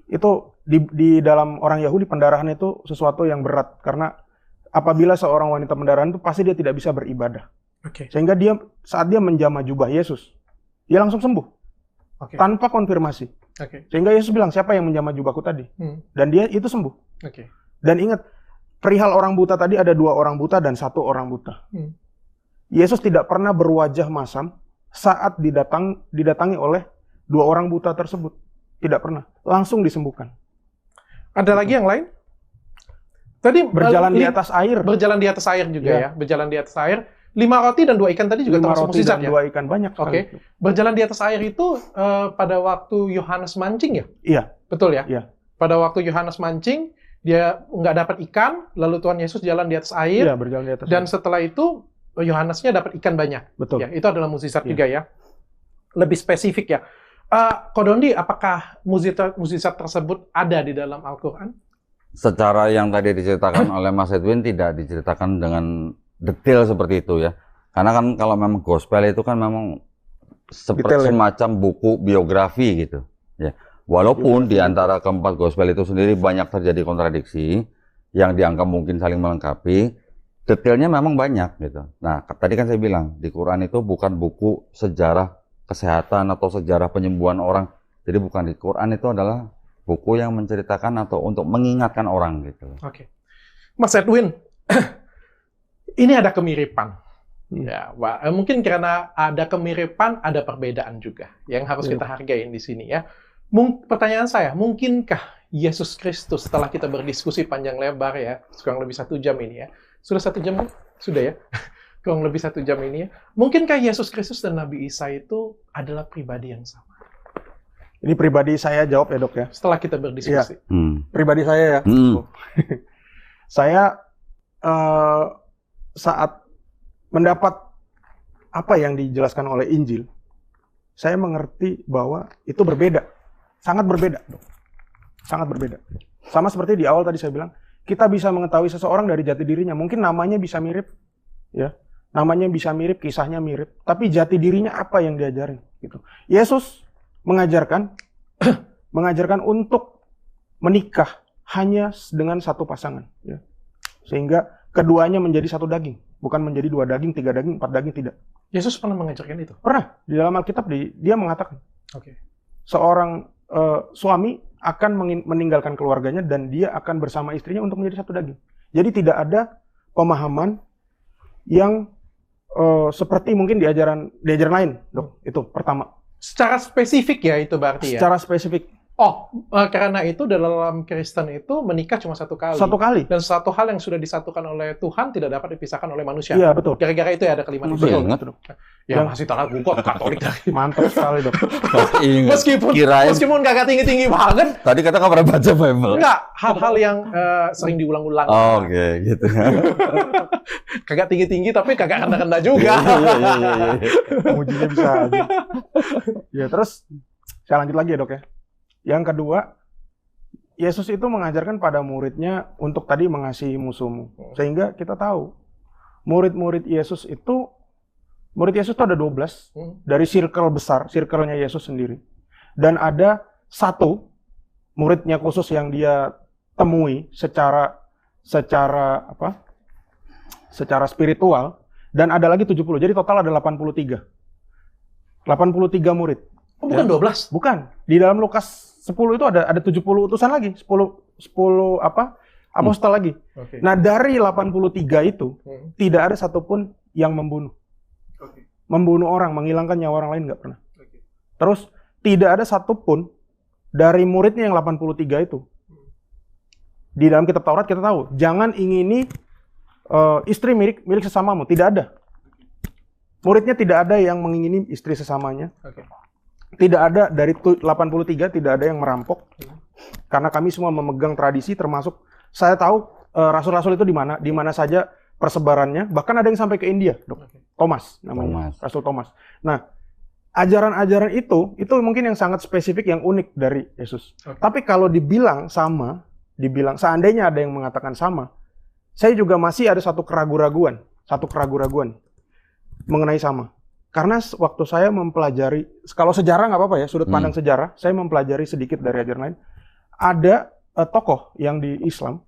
itu di dalam orang Yahudi pendarahan itu sesuatu yang berat karena apabila seorang wanita pendarahan itu pasti dia tidak bisa beribadah. Oke. Sehingga saat dia menjamah jubah Yesus, dia langsung sembuh Oke. tanpa konfirmasi. Oke. Sehingga Yesus bilang, siapa yang menjamah jubahku tadi? Dan dia itu sembuh. Oke. Dan ingat, perihal orang buta tadi ada 2 orang buta dan 1 orang buta. Yesus tidak pernah berwajah masam saat didatangi oleh 2 orang buta tersebut. Tidak pernah. Langsung disembuhkan. Ada lagi yang lain? Tadi Berjalan di atas air. Berjalan di atas air juga Ya. ya. Berjalan di atas air. 5 roti dan 2 ikan tadi juga 5 termasuk roti mukjizat dan ya? 2 ikan, banyak sekali. Oke. Berjalan di atas air itu pada waktu Yohanes mancing ya? Iya. Betul ya? Iya. Pada waktu Yohanes mancing, dia nggak dapat ikan, lalu Tuhan Yesus jalan di atas air, Iya, berjalan di atas dan air. setelah itu Yohanesnya dapat ikan banyak. Betul. Ya, itu adalah mukjizat Iya. juga ya. Lebih spesifik ya. Kodondi, apakah mukjizat tersebut ada di dalam Al-Quran? Secara yang tadi diceritakan oleh Mas Edwin tidak diceritakan dengan detail seperti itu ya. Karena kan kalau memang gospel itu kan memang seperti Detail ya? semacam buku biografi gitu. Ya. Walaupun di antara keempat gospel itu sendiri banyak terjadi kontradiksi yang dianggap mungkin saling melengkapi, detailnya memang banyak gitu. Nah, tadi kan saya bilang di Quran itu bukan buku sejarah kesehatan atau sejarah penyembuhan orang. Jadi bukan, di Quran itu adalah buku yang menceritakan atau untuk mengingatkan orang gitu. Oke. Mas Edwin, ini ada kemiripan. Ya, mungkin karena ada kemiripan, ada perbedaan juga yang harus kita hargai di sini ya. Pertanyaan saya, mungkinkah Yesus Kristus setelah kita berdiskusi panjang lebar ya, kurang lebih 1 jam ini ya, sudah 1 jam kan? Sudah ya, kurang lebih 1 jam ini ya. Mungkinkah Yesus Kristus dan Nabi Isa itu adalah pribadi yang sama? Ini pribadi saya jawab ya, Dok ya. Setelah kita berdiskusi. Pribadi saya ya. Saya saat mendapat apa yang dijelaskan oleh Injil, saya mengerti bahwa itu berbeda. Sangat berbeda, Dok. Sangat berbeda. Sama seperti di awal tadi saya bilang, kita bisa mengetahui seseorang dari jati dirinya. Mungkin namanya bisa mirip, ya. Namanya bisa mirip, kisahnya mirip, tapi jati dirinya apa yang diajarin gitu. Yesus mengajarkan untuk menikah hanya dengan satu pasangan, ya. Sehingga keduanya menjadi satu daging, bukan menjadi 2 daging, 3 daging, 4 daging, tidak. Yesus pernah mengajarkan itu? Pernah. Di dalam Alkitab dia mengatakan, seorang suami akan meninggalkan keluarganya dan dia akan bersama istrinya untuk menjadi satu daging. Jadi tidak ada pemahaman yang seperti mungkin di ajaran lain, Dok. Itu pertama. Secara spesifik ya itu berarti ya? Secara spesifik. Oh, karena itu dalam Kristen itu menikah cuma 1 kali. 1 kali. Dan satu hal yang sudah disatukan oleh Tuhan tidak dapat dipisahkan oleh manusia. Iya, betul. Gara-gara itu ya ada kalimat itu. Betul, ingat. betul. Ya masih tahu gue Katolik dari. Mantap sekali, Dok. Meskipun kagak tinggi-tinggi banget. Tadi kita nggak pernah baca Bible. Enggak, hal-hal yang sering diulang-ulang. Oh, oke, gitu. Kagak tinggi-tinggi tapi kagak rendah-rendah juga. Mujinya bisa aja. Ya, terus saya lanjut lagi ya, Dok ya. Yang kedua, Yesus itu mengajarkan pada muridnya untuk tadi mengasihi musuhmu. Sehingga kita tahu, murid Yesus itu ada 12 dari circle besar, circle-nya Yesus sendiri. Dan ada 1 muridnya khusus yang dia temui secara spiritual, dan ada lagi 70. Jadi total ada 83. 83 murid. Oh, bukan 12? Bukan. Di dalam Lukas 10 itu ada 70 utusan lagi, 10 apostel lagi. Okay. Nah, dari 83 itu tidak ada satupun yang membunuh. Membunuh orang, menghilangkan nyawa orang lain nggak pernah. Terus tidak ada satupun dari muridnya yang 83 itu. Di dalam kitab Taurat kita tahu, jangan ingini istri milik sesamamu, tidak ada. Muridnya tidak ada yang mengingini istri sesamanya. Tidak ada dari 83, tidak ada yang merampok. Karena kami semua memegang tradisi, termasuk saya tahu rasul-rasul itu di mana saja persebarannya. Bahkan ada yang sampai ke India, Dok. Thomas namanya, Rasul Thomas. Nah, ajaran-ajaran itu mungkin yang sangat spesifik, yang unik dari Yesus. Tapi kalau dibilang sama, seandainya ada yang mengatakan sama, saya juga masih ada satu keraguan-raguan mengenai sama. Karena waktu saya mempelajari, kalau sejarah nggak apa-apa ya, sudut pandang sejarah, saya mempelajari sedikit dari ajaran lain. Ada tokoh yang di Islam,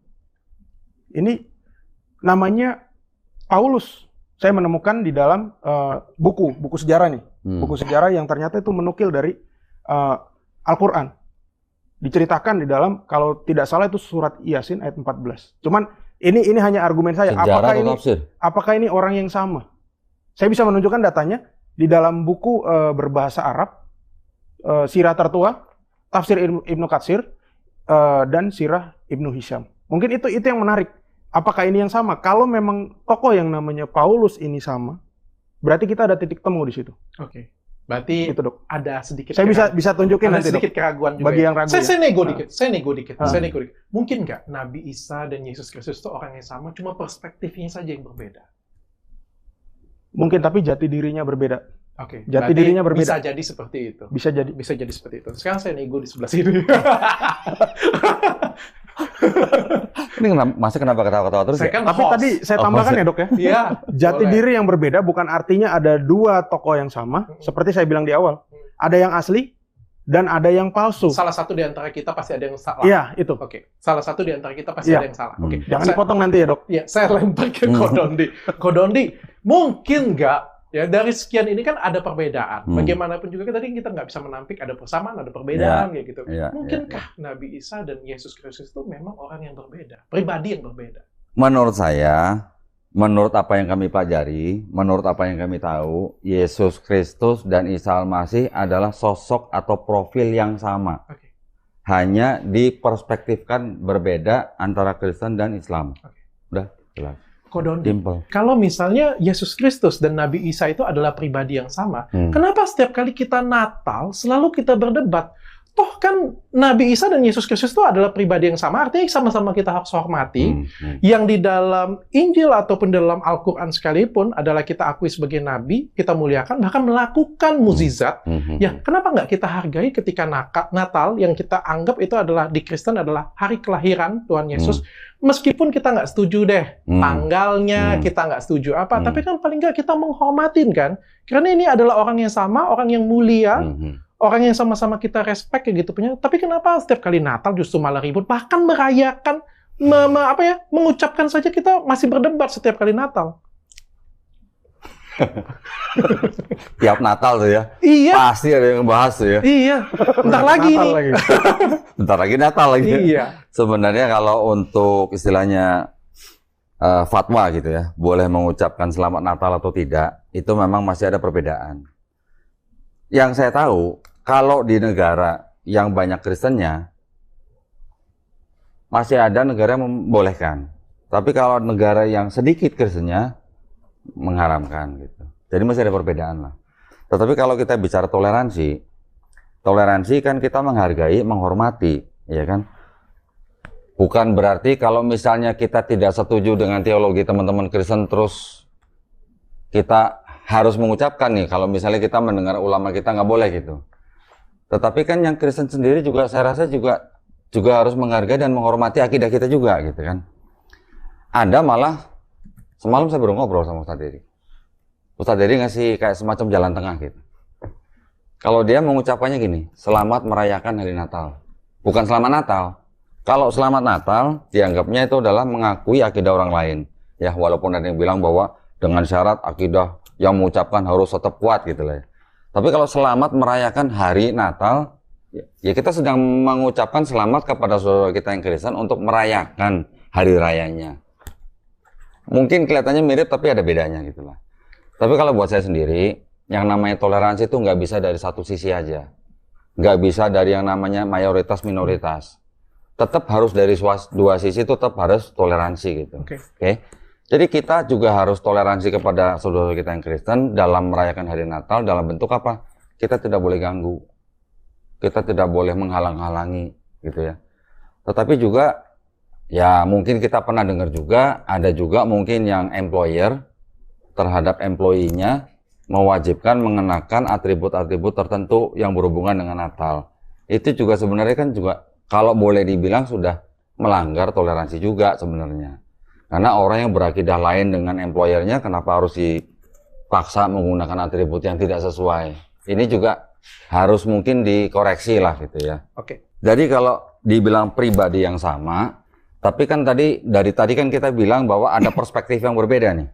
ini namanya Paulus. Saya menemukan di dalam buku sejarah nih. Buku sejarah yang ternyata itu menukil dari Al-Quran. Diceritakan di dalam, kalau tidak salah itu surat Yasin ayat 14. Cuman ini hanya argumen saya. Apakah ini orang yang sama? Saya bisa menunjukkan datanya di dalam buku berbahasa Arab, Sirah Tertua, Tafsir Ibnu Katsir, dan Sirah Ibnu Hisham. Mungkin itu yang menarik. Apakah ini yang sama? Kalau memang tokoh yang namanya Paulus ini sama, berarti kita ada titik temu di situ. Oke. Berarti itu, Dok. Ada sedikit. Saya bisa tunjukin ada nanti, sedikit Dok. keraguan juga. Bagi yang ragu. Saya nego dikit. Mungkin nggak Nabi Isa dan Yesus Kristus itu orang yang sama, cuma perspektifnya saja yang berbeda. Mungkin, tapi jati dirinya berbeda. Oke. Jati dirinya berbeda. Bisa jadi seperti itu. Bisa jadi seperti itu. Sekarang saya nego di sebelah sini. Ini kenapa ketawa-ketawa terus? Saya kan tapi host. tadi saya tambahkan ya, Dok ya. Iya. Jati diri yang berbeda bukan artinya ada dua tokoh yang sama, seperti saya bilang di awal. Ada yang asli dan ada yang palsu. Salah satu di antara kita pasti ada yang salah. Iya, itu. Oke. Salah satu di antara kita pasti ada yang salah. Oke. Jangan dipotong nanti ya, Dok. Iya, saya lempar ke Kodondi. Kodondi, mungkin nggak ya dari sekian ini kan ada perbedaan. Bagaimanapun juga tadi kita nggak bisa menampik ada persamaan, ada perbedaan kayak gitu. Mungkinkah Nabi Isa dan Yesus Kristus itu memang orang yang berbeda, pribadi yang berbeda? Menurut saya, menurut apa yang kami pelajari, menurut apa yang kami tahu, Yesus Kristus dan Isa Al-Masih adalah sosok atau profil yang sama. Oke. Hanya diperspektifkan berbeda antara Kristen dan Islam. Udah jelas. Kodondi, Simple. kalau misalnya Yesus Kristus dan Nabi Isa itu adalah pribadi yang sama, kenapa setiap kali kita Natal selalu kita berdebat? Toh kan Nabi Isa dan Yesus Kristus itu adalah pribadi yang sama, artinya sama-sama kita harus hormati. Yang di dalam Injil ataupun dalam Al-Quran sekalipun adalah kita akui sebagai Nabi, kita muliakan, bahkan melakukan mukjizat. Ya, kenapa nggak kita hargai ketika Natal yang kita anggap itu adalah di Kristen adalah hari kelahiran Tuhan Yesus, meskipun kita nggak setuju deh tanggalnya, kita nggak setuju apa, tapi kan paling nggak kita menghormatin kan, karena ini adalah orang yang sama, orang yang mulia, orang yang sama-sama kita respect kayak gitu punya. Tapi kenapa setiap kali Natal justru malah ribut, bahkan merayakan, mengucapkan saja kita masih berdebat setiap kali Natal. Tiap Natal tuh ya. Iya. Pasti ada yang ngebahas tuh ya. Iya. Bentar lagi nih. Bentar lagi Natal lagi. Iya. Sebenarnya kalau untuk istilahnya fatwa gitu ya, boleh mengucapkan selamat Natal atau tidak, itu memang masih ada perbedaan. Yang saya tahu, kalau di negara yang banyak Kristennya, masih ada negara yang membolehkan. Tapi kalau negara yang sedikit Kristennya, mengharamkan gitu. Jadi masih ada perbedaan lah. Tetapi kalau kita bicara toleransi kan kita menghargai, menghormati, ya kan? Bukan berarti kalau misalnya kita tidak setuju dengan teologi teman-teman Kristen, terus kita harus mengucapkan nih, kalau misalnya kita mendengar ulama kita nggak boleh gitu. Tetapi kan yang Kristen sendiri juga saya rasa juga harus menghargai dan menghormati akidah kita juga gitu kan. Ada malah semalam saya baru ngobrol sama Ustadz Dery. Ustadz Dery ngasih kayak semacam jalan tengah gitu. Kalau dia mengucapkannya gini, selamat merayakan hari Natal. Bukan selamat Natal. Kalau selamat Natal, dianggapnya itu adalah mengakui akidah orang lain. Ya, walaupun ada yang bilang bahwa dengan syarat akidah yang mengucapkan harus tetap kuat gitu lah ya. Tapi kalau selamat merayakan hari Natal, ya kita sedang mengucapkan selamat kepada saudara kita yang Kristen untuk merayakan hari rayanya. Mungkin kelihatannya mirip tapi ada bedanya gitu lah. Tapi kalau buat saya sendiri, yang namanya toleransi itu nggak bisa dari satu sisi aja. Nggak bisa dari yang namanya mayoritas minoritas. Tetap harus dari dua sisi, tetap harus toleransi gitu. Oke. Jadi kita juga harus toleransi kepada saudara kita yang Kristen dalam merayakan hari Natal dalam bentuk apa? Kita tidak boleh ganggu. Kita tidak boleh menghalang-halangi gitu ya. Tetapi juga ya mungkin kita pernah dengar juga, ada juga mungkin yang employer terhadap employee-nya mewajibkan mengenakan atribut-atribut tertentu yang berhubungan dengan Natal. Itu juga sebenarnya kan juga kalau boleh dibilang sudah melanggar toleransi juga sebenarnya. Karena orang yang berakidah lain dengan employernya kenapa harus dipaksa menggunakan atribut yang tidak sesuai. Ini juga harus mungkin dikoreksi lah gitu ya. Oke. Jadi kalau dibilang pribadi yang sama, tapi kan dari tadi kan kita bilang bahwa ada perspektif yang berbeda nih.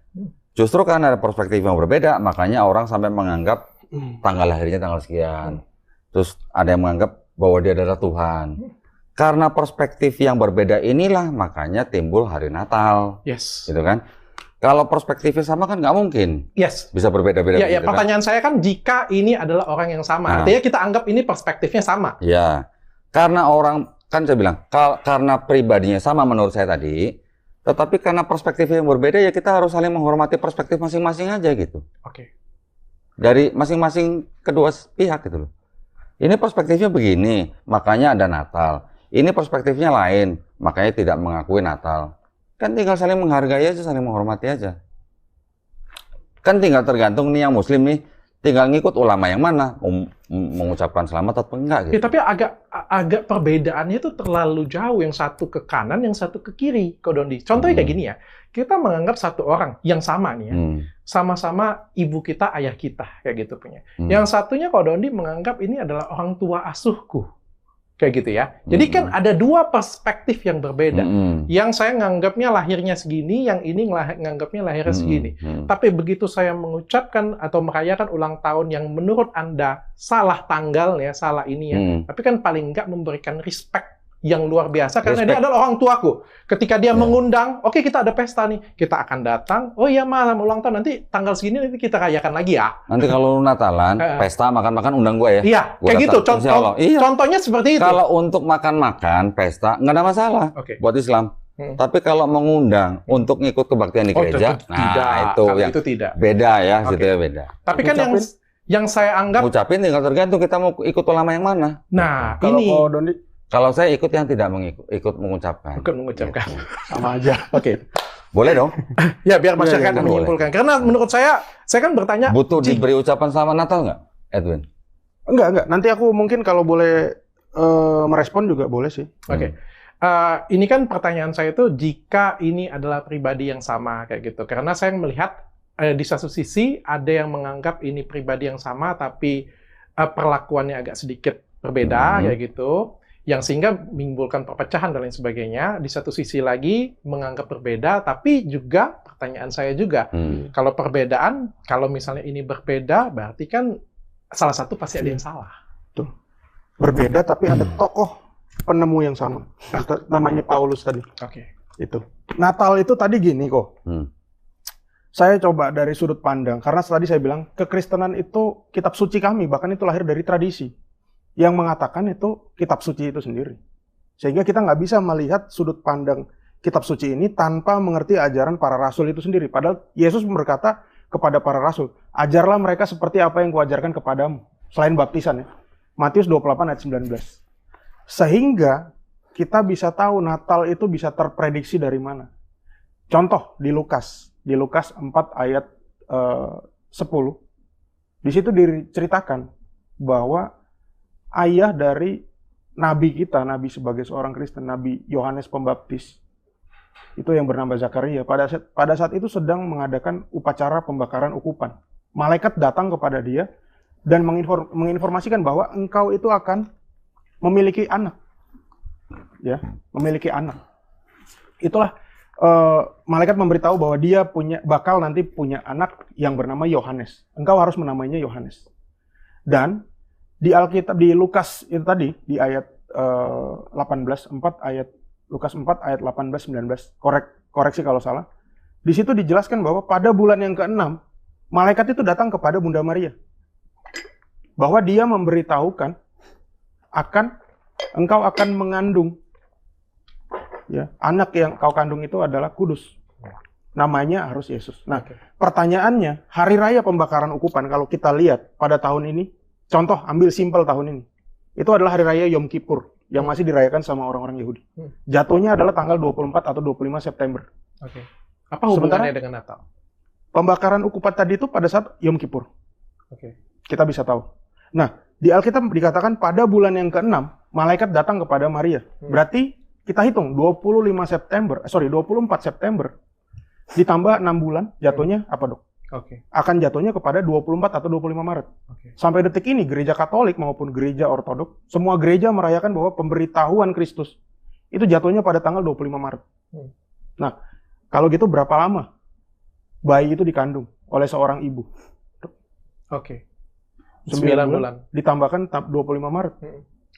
Justru karena ada perspektif yang berbeda, makanya orang sampai menganggap tanggal lahirnya tanggal sekian. Terus ada yang menganggap bahwa dia adalah Tuhan. Karena perspektif yang berbeda inilah makanya timbul hari Natal. Yes. Gitu kan? Kalau perspektifnya sama kan nggak mungkin. Yes. Bisa berbeda-beda. Ya, gitu kan? pertanyaan saya kan jika ini adalah orang yang sama, artinya kita anggap ini perspektifnya sama. Ya. Karena orang, kan saya bilang, karena pribadinya sama menurut saya tadi, tetapi karena perspektif yang berbeda ya kita harus saling menghormati perspektif masing-masing aja gitu. Oke. Dari masing-masing kedua pihak gitu loh. Ini perspektifnya begini, makanya ada Natal. Ini perspektifnya lain, makanya tidak mengakui Natal. Kan tinggal saling menghargai aja, saling menghormati aja. Kan tinggal tergantung nih yang Muslim nih, tinggal ngikut ulama yang mana, mengucapkan selamat atau enggak gitu. Ya, tapi agak perbedaannya itu terlalu jauh, yang satu ke kanan, yang satu ke kiri, Ko Dondi. Contohnya kayak gini ya, kita menganggap satu orang yang sama nih ya, sama-sama ibu kita, ayah kita, kayak gitu punya. Yang satunya Ko Dondi menganggap ini adalah orang tua asuhku. Kayak gitu ya. Jadi kan ada dua perspektif yang berbeda. Yang saya nganggapnya lahirnya segini, yang ini nganggapnya lahirnya segini. Tapi begitu saya mengucapkan atau merayakan ulang tahun yang menurut Anda salah tanggal ya, salah ini ya. Tapi kan paling nggak memberikan respect yang luar biasa karena dia adalah orang tuaku. Ketika dia mengundang, oke, kita ada pesta nih, kita akan datang. Oh iya, malam ulang tahun nanti tanggal segini nanti kita rayakan lagi ya. Nanti kalau Natalan, pesta makan-makan undang gue ya. Iya, gua kayak gitu. Iya. Contohnya seperti itu. Kalau untuk makan-makan, pesta, nggak ada masalah buat Islam. Tapi kalau mengundang untuk ngikut kebaktian di gereja, tidak. Itu tidak. Beda ya, gitu ya beda. Tapi kan yang saya anggap ngucapin tinggal tergantung kita mau ikut ulama yang mana. Nah, Kalau ini Ko Dondi kalau saya ikut yang tidak ikut mengucapkan. bukan mengucapkan. sama aja. Oke. Boleh dong. Ya, biar masyarakat kan menyimpulkan. Karena menurut saya kan bertanya, butuh diberi ucapan selamat Natal nggak, Edwin? Enggak. Nanti aku mungkin kalau boleh merespon juga boleh sih. Oke. Ini kan pertanyaan saya itu jika ini adalah pribadi yang sama kayak gitu. Karena saya melihat di satu sisi ada yang menganggap ini pribadi yang sama tapi perlakuannya agak sedikit berbeda kayak gitu. Yang sehingga menimbulkan perpecahan dan lain sebagainya. Di satu sisi lagi menganggap berbeda, tapi juga pertanyaan saya juga, kalau perbedaan, kalau misalnya ini berbeda, berarti kan salah satu pasti ada yang salah. Tuh. Berbeda tapi ada tokoh penemu yang sama. Namanya Paulus tadi. Oke. Itu. Natal itu tadi gini kok. Saya coba dari sudut pandang, karena tadi saya bilang, kekristenan itu kitab suci kami, bahkan itu lahir dari tradisi. Yang mengatakan itu kitab suci itu sendiri. Sehingga kita nggak bisa melihat sudut pandang kitab suci ini tanpa mengerti ajaran para rasul itu sendiri. Padahal Yesus berkata kepada para rasul, ajarlah mereka seperti apa yang kuajarkan kepadamu. Selain baptisan ya. Matius 28 ayat 19. Sehingga kita bisa tahu Natal itu bisa terprediksi dari mana. Contoh di Lukas 4 ayat 10. Di situ diceritakan bahwa ayah dari nabi kita, nabi sebagai seorang Kristen, Nabi Yohanes Pembaptis, itu yang bernama Zakaria, pada saat itu sedang mengadakan upacara pembakaran ukupan. Malaikat datang kepada dia dan menginformasikan bahwa engkau itu akan memiliki anak. Ya, memiliki anak. Itulah malaikat memberitahu bahwa dia bakal nanti punya anak yang bernama Yohanes. Engkau harus menamainya Yohanes. Dan di Alkitab, di Lukas itu tadi, di ayat 18, Lukas 4 ayat 18-19, koreksi kalau salah, di situ dijelaskan bahwa pada bulan yang ke-6, malaikat itu datang kepada Bunda Maria. Bahwa dia memberitahukan, engkau akan mengandung, ya, anak yang kau kandung itu adalah kudus. Namanya harus Yesus. Nah, pertanyaannya, hari raya pembakaran ukupan, kalau kita lihat pada tahun ini, contoh, ambil simpel tahun ini. Itu adalah hari raya Yom Kippur yang masih dirayakan sama orang-orang Yahudi. Jatuhnya adalah tanggal 24 atau 25 September. Oke. Apa hubungannya dengan Natal? Pembakaran ukupan tadi itu pada saat Yom Kippur. Oke. Kita bisa tahu. Nah, di Alkitab dikatakan pada bulan yang ke-6, malaikat datang kepada Maria. Berarti kita hitung 24 September ditambah 6 bulan, jatuhnya apa, Dok? Oke. Akan jatuhnya kepada 24 atau 25 Maret. Oke. Sampai detik ini, gereja Katolik maupun gereja Ortodok, semua gereja merayakan bahwa pemberitahuan Kristus itu jatuhnya pada tanggal 25 Maret. Nah, kalau gitu berapa lama bayi itu dikandung oleh seorang ibu? Oke. 9 bulan. Ditambahkan 25 Maret.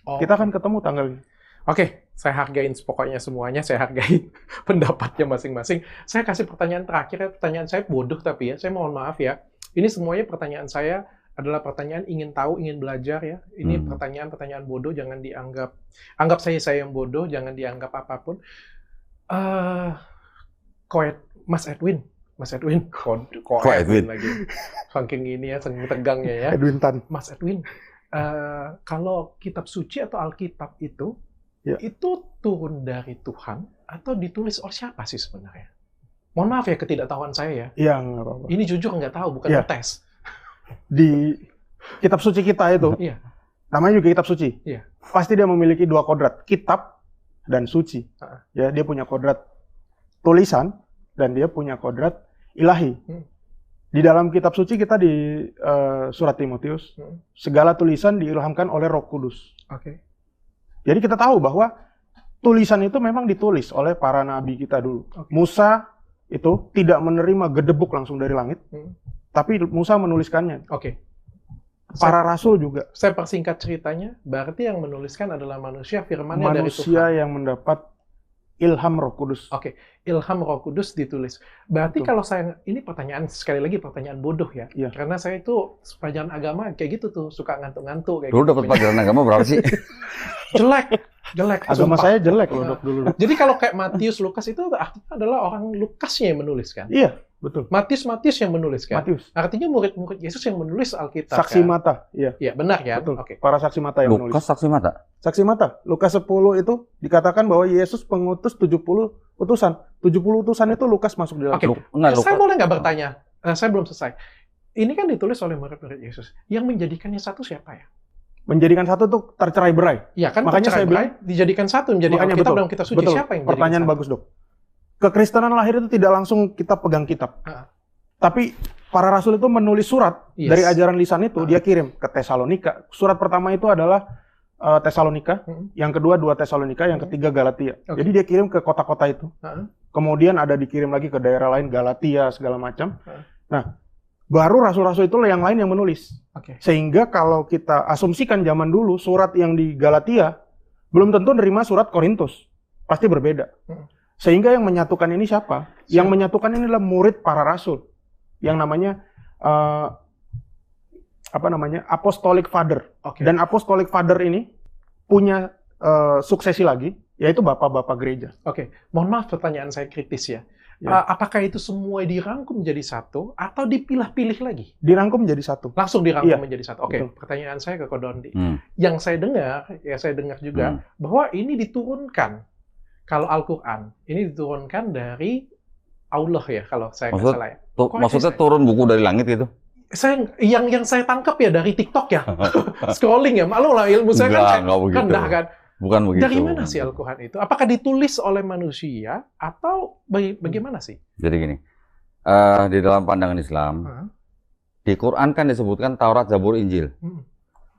Oh. Kita akan ketemu tanggalnya. Oke, saya hargain pokoknya semuanya, saya hargain pendapatnya masing-masing. Saya kasih pertanyaan terakhir, pertanyaan saya bodoh tapi ya, saya mohon maaf ya. Ini semuanya pertanyaan saya adalah pertanyaan ingin tahu, ingin belajar ya. Ini pertanyaan-pertanyaan bodoh, jangan anggap saya yang bodoh, jangan dianggap apapun. Mas Edwin, kok Edwin lagi. Saking ini ya, saking tegangnya ya. Edwin Tan. Mas Edwin, kalau kitab suci atau Alkitab itu turun dari Tuhan atau ditulis oleh siapa sih sebenarnya? Mohon maaf ya ketidaktahuan saya ya. Iya, nggak apa-apa. Ini jujur nggak tahu, bukan tes. Di kitab suci kita itu, namanya juga kitab suci. Pasti dia memiliki 2 kodrat, kitab dan suci. Ya, dia punya kodrat tulisan dan dia punya kodrat ilahi. Di dalam kitab suci kita di surat Timotius, segala tulisan diilhamkan oleh Roh Kudus. Oke. Jadi kita tahu bahwa tulisan itu memang ditulis oleh para nabi kita dulu. Musa itu tidak menerima gedebuk langsung dari langit, tapi Musa menuliskannya. Oke. Para rasul juga. Saya persingkat ceritanya, berarti yang menuliskan adalah manusia, firman-Nya dari Tuhan. Manusia yang mendapat ilham Roh Kudus. Oke, ilham Roh Kudus ditulis. Berarti kalau ini pertanyaan, sekali lagi pertanyaan bodoh ya. Karena saya itu pelajaran agama kayak gitu tuh, suka ngantuk-ngantuk. Kayak dulu gitu. dapat pelajaran agama berapa sih? Jelek. Agama sumpah. saya jelek loh, Dok, dulu. Jadi kalau kayak Matius, Lukas itu artinya adalah orang Lukasnya yang menuliskan. Iya, betul. Matius yang menuliskan. Matius. Artinya murid-murid Yesus yang menulis Alkitab. Saksi kan? mata, iya. Iya, benar ya. Betul. Oke. Para saksi mata yang menulis. Lukas saksi mata. Saksi mata. Lukas 10 itu dikatakan bahwa Yesus mengutus 70 utusan. 70 utusan itu Lukas masuk di dalam. Oke. Saya boleh nggak bertanya? Saya belum selesai. Ini kan ditulis oleh murid-murid Yesus. Yang menjadikannya satu siapa ya? Menjadikan satu tuh tercerai-berai. Iya kan, makanya saya bilang dijadikan satu menjadi Alkitab dalam kitab suci. Betul. Siapa yang pertanyaan satu? bagus, Dok. Kekristenan lahir itu tidak langsung kita pegang kitab. Tapi para rasul itu menulis surat dari ajaran lisan itu, dia kirim ke Tesalonika. Surat pertama itu adalah Tesalonika, yang kedua 2 Tesalonika, yang ketiga Galatia. Jadi dia kirim ke kota-kota itu. Kemudian ada dikirim lagi ke daerah lain, Galatia segala macam. Nah, baru rasul-rasul itu yang lain yang menulis. Sehingga kalau kita asumsikan zaman dulu surat yang di Galatia belum tentu nerima surat Korintus. Pasti berbeda. Sehingga yang menyatukan ini siapa? Yang menyatukan ini adalah murid para rasul. Yang namanya Apostolic Father. Dan Apostolic Father ini punya suksesi lagi, yaitu bapak-bapak gereja. Mohon maaf pertanyaan saya kritis ya. Apakah itu semua dirangkum menjadi satu atau dipilah-pilih lagi? Dirangkum menjadi satu. Langsung dirangkum menjadi satu. Pertanyaan saya ke Kodondi. Yang saya dengar juga bahwa ini diturunkan. Kalau Al-Quran, ini diturunkan dari Allah ya, kalau saya nggak salah ya. Maksudnya turun buku dari langit gitu? Yang saya tangkap ya dari TikTok ya. Scrolling ya. Malu lah ilmu saya kan rendah kan. Bukan begitu. Dari mana sih Al-Quran itu? Apakah ditulis oleh manusia atau bagaimana sih? Jadi gini, di dalam pandangan Islam, di Quran kan disebutkan Taurat, Zabur, Injil.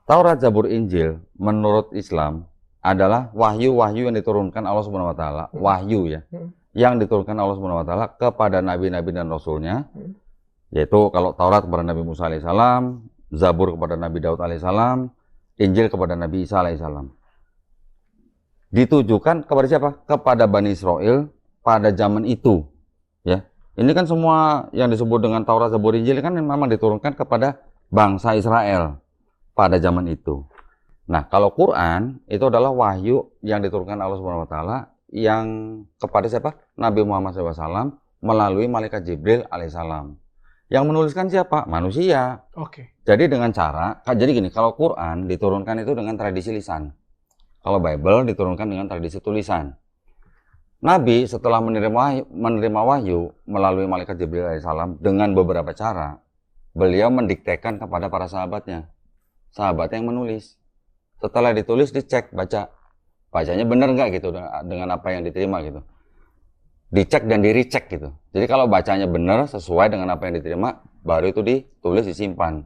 Taurat, Zabur, Injil menurut Islam adalah wahyu-wahyu yang diturunkan Allah Subhanahu wa taala, wahyu ya. Yang diturunkan Allah Subhanahu wa taala kepada nabi-nabi dan rasulnya. Yaitu kalau Taurat kepada Nabi Musa alaihissalam, Zabur kepada Nabi Daud alaihissalam, Injil kepada Nabi Isa alaihissalam. Ditujukan kepada siapa? Kepada Bani Israel pada zaman itu. Ya, ini kan semua yang disebut dengan Taurat, Zabur, Injil kan memang diturunkan kepada bangsa Israel pada zaman itu. Nah, kalau Quran itu adalah wahyu yang diturunkan Allah Subhanahu wa taala yang kepada siapa? Nabi Muhammad SAW melalui malaikat Jibril alaihissalam. Yang menuliskan siapa? Manusia. Jadi dengan cara, jadi gini, kalau Quran diturunkan itu dengan tradisi lisan. Kalau Bible diturunkan dengan tradisi tulisan. Nabi setelah menerima wahyu melalui malaikat Jibril alaihissalam dengan beberapa cara, beliau mendiktekan kepada para sahabatnya. Sahabatnya yang menulis. Setelah ditulis, dicek, bacanya benar nggak gitu dengan apa yang diterima gitu. Dicek dan di-recheck gitu. Jadi kalau bacanya benar sesuai dengan apa yang diterima, baru itu ditulis, disimpan.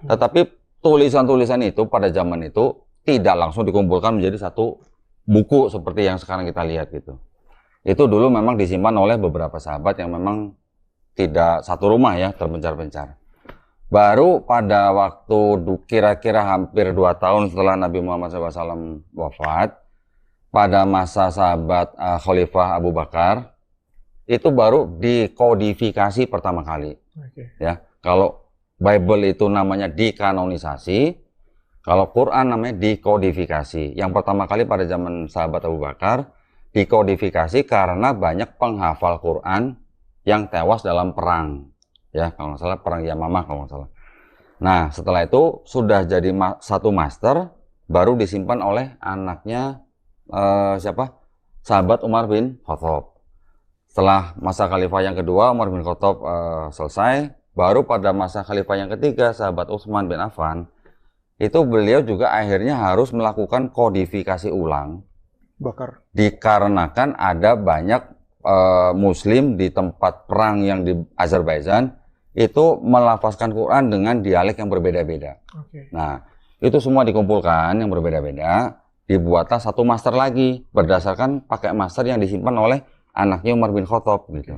Tetapi tulisan-tulisan itu pada zaman itu tidak langsung dikumpulkan menjadi satu buku seperti yang sekarang kita lihat gitu. Itu dulu memang disimpan oleh beberapa sahabat yang memang tidak satu rumah ya, terpencar-pencar. Baru pada waktu kira-kira hampir 2 tahun setelah Nabi Muhammad SAW wafat, pada masa sahabat Khalifah Abu Bakar, itu baru dikodifikasi pertama kali. Ya, kalau Bible itu namanya dikanonisasi, kalau Quran namanya dikodifikasi. Yang pertama kali pada zaman sahabat Abu Bakar, dikodifikasi karena banyak penghafal Quran yang tewas dalam perang. Ya, kalau nggak salah perang Yamamah kalau nggak salah. Nah, setelah itu sudah jadi satu master, baru disimpan oleh anaknya sahabat Umar bin Khattab. Setelah masa khalifah yang kedua, Umar bin Khattab selesai, baru pada masa khalifah yang ketiga, sahabat Utsman bin Affan, itu beliau juga akhirnya harus melakukan kodifikasi ulang. Bakar. Dikarenakan ada banyak Muslim di tempat perang yang di Azerbaijan itu melafazkan Quran dengan dialek yang berbeda-beda. Nah, itu semua dikumpulkan yang berbeda-beda, dibuatlah satu master lagi berdasarkan pakai master yang disimpan oleh anaknya Umar bin Khattab gitu.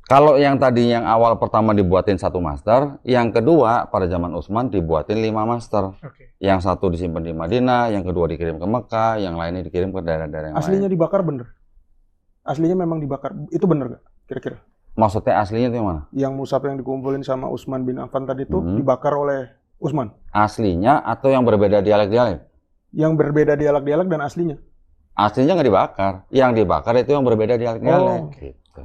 Kalau yang tadi yang awal pertama dibuatin satu master, yang kedua pada zaman Utsman dibuatin 5 master. Yang satu disimpan di Madinah, yang kedua dikirim ke Mekah, yang lainnya dikirim ke daerah-daerah yang Aslinya lain. dibakar bener? Aslinya memang dibakar. Itu bener nggak kira-kira? Maksudnya aslinya itu yang mana? Yang mushaf yang dikumpulin sama Utsman bin Affan tadi itu dibakar oleh Utsman? Aslinya atau yang berbeda dialek-dialek? Yang berbeda dialek-dialek dan aslinya? Aslinya nggak dibakar. Yang dibakar itu yang berbeda dialek-dialek. Gitu.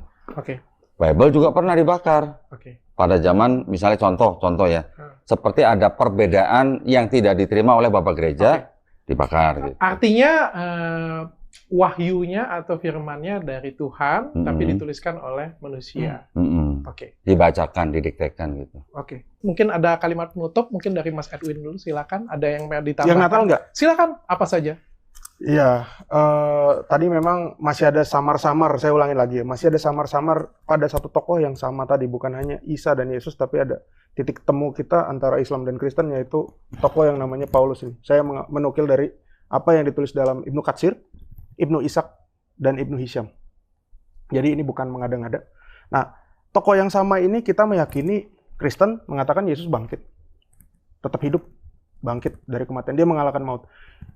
Bible juga pernah dibakar. Pada zaman, misalnya contoh ya, seperti ada perbedaan yang tidak diterima oleh Bapak Gereja, dibakar. Gitu. Artinya wahyunya atau firmannya dari Tuhan, tapi dituliskan oleh manusia. Dibacakan, didiktekan gitu. Mungkin ada kalimat penutup, mungkin dari Mas Edwin dulu, silakan. Ada yang mau ditambahkan? Yang Natal nggak? Silakan, apa saja. Iya, tadi memang masih ada samar-samar, saya ulangin lagi ya, masih ada samar-samar pada satu tokoh yang sama tadi, bukan hanya Isa dan Yesus, tapi ada titik temu kita antara Islam dan Kristen, yaitu tokoh yang namanya Paulus ini. Saya menukil dari apa yang ditulis dalam Ibnu Katsir, Ibnu Ishaq, dan Ibnu Hisham. Jadi ini bukan mengada-ngada. Nah, tokoh yang sama ini kita meyakini Kristen mengatakan Yesus bangkit, tetap hidup, bangkit dari kematian, dia mengalahkan maut.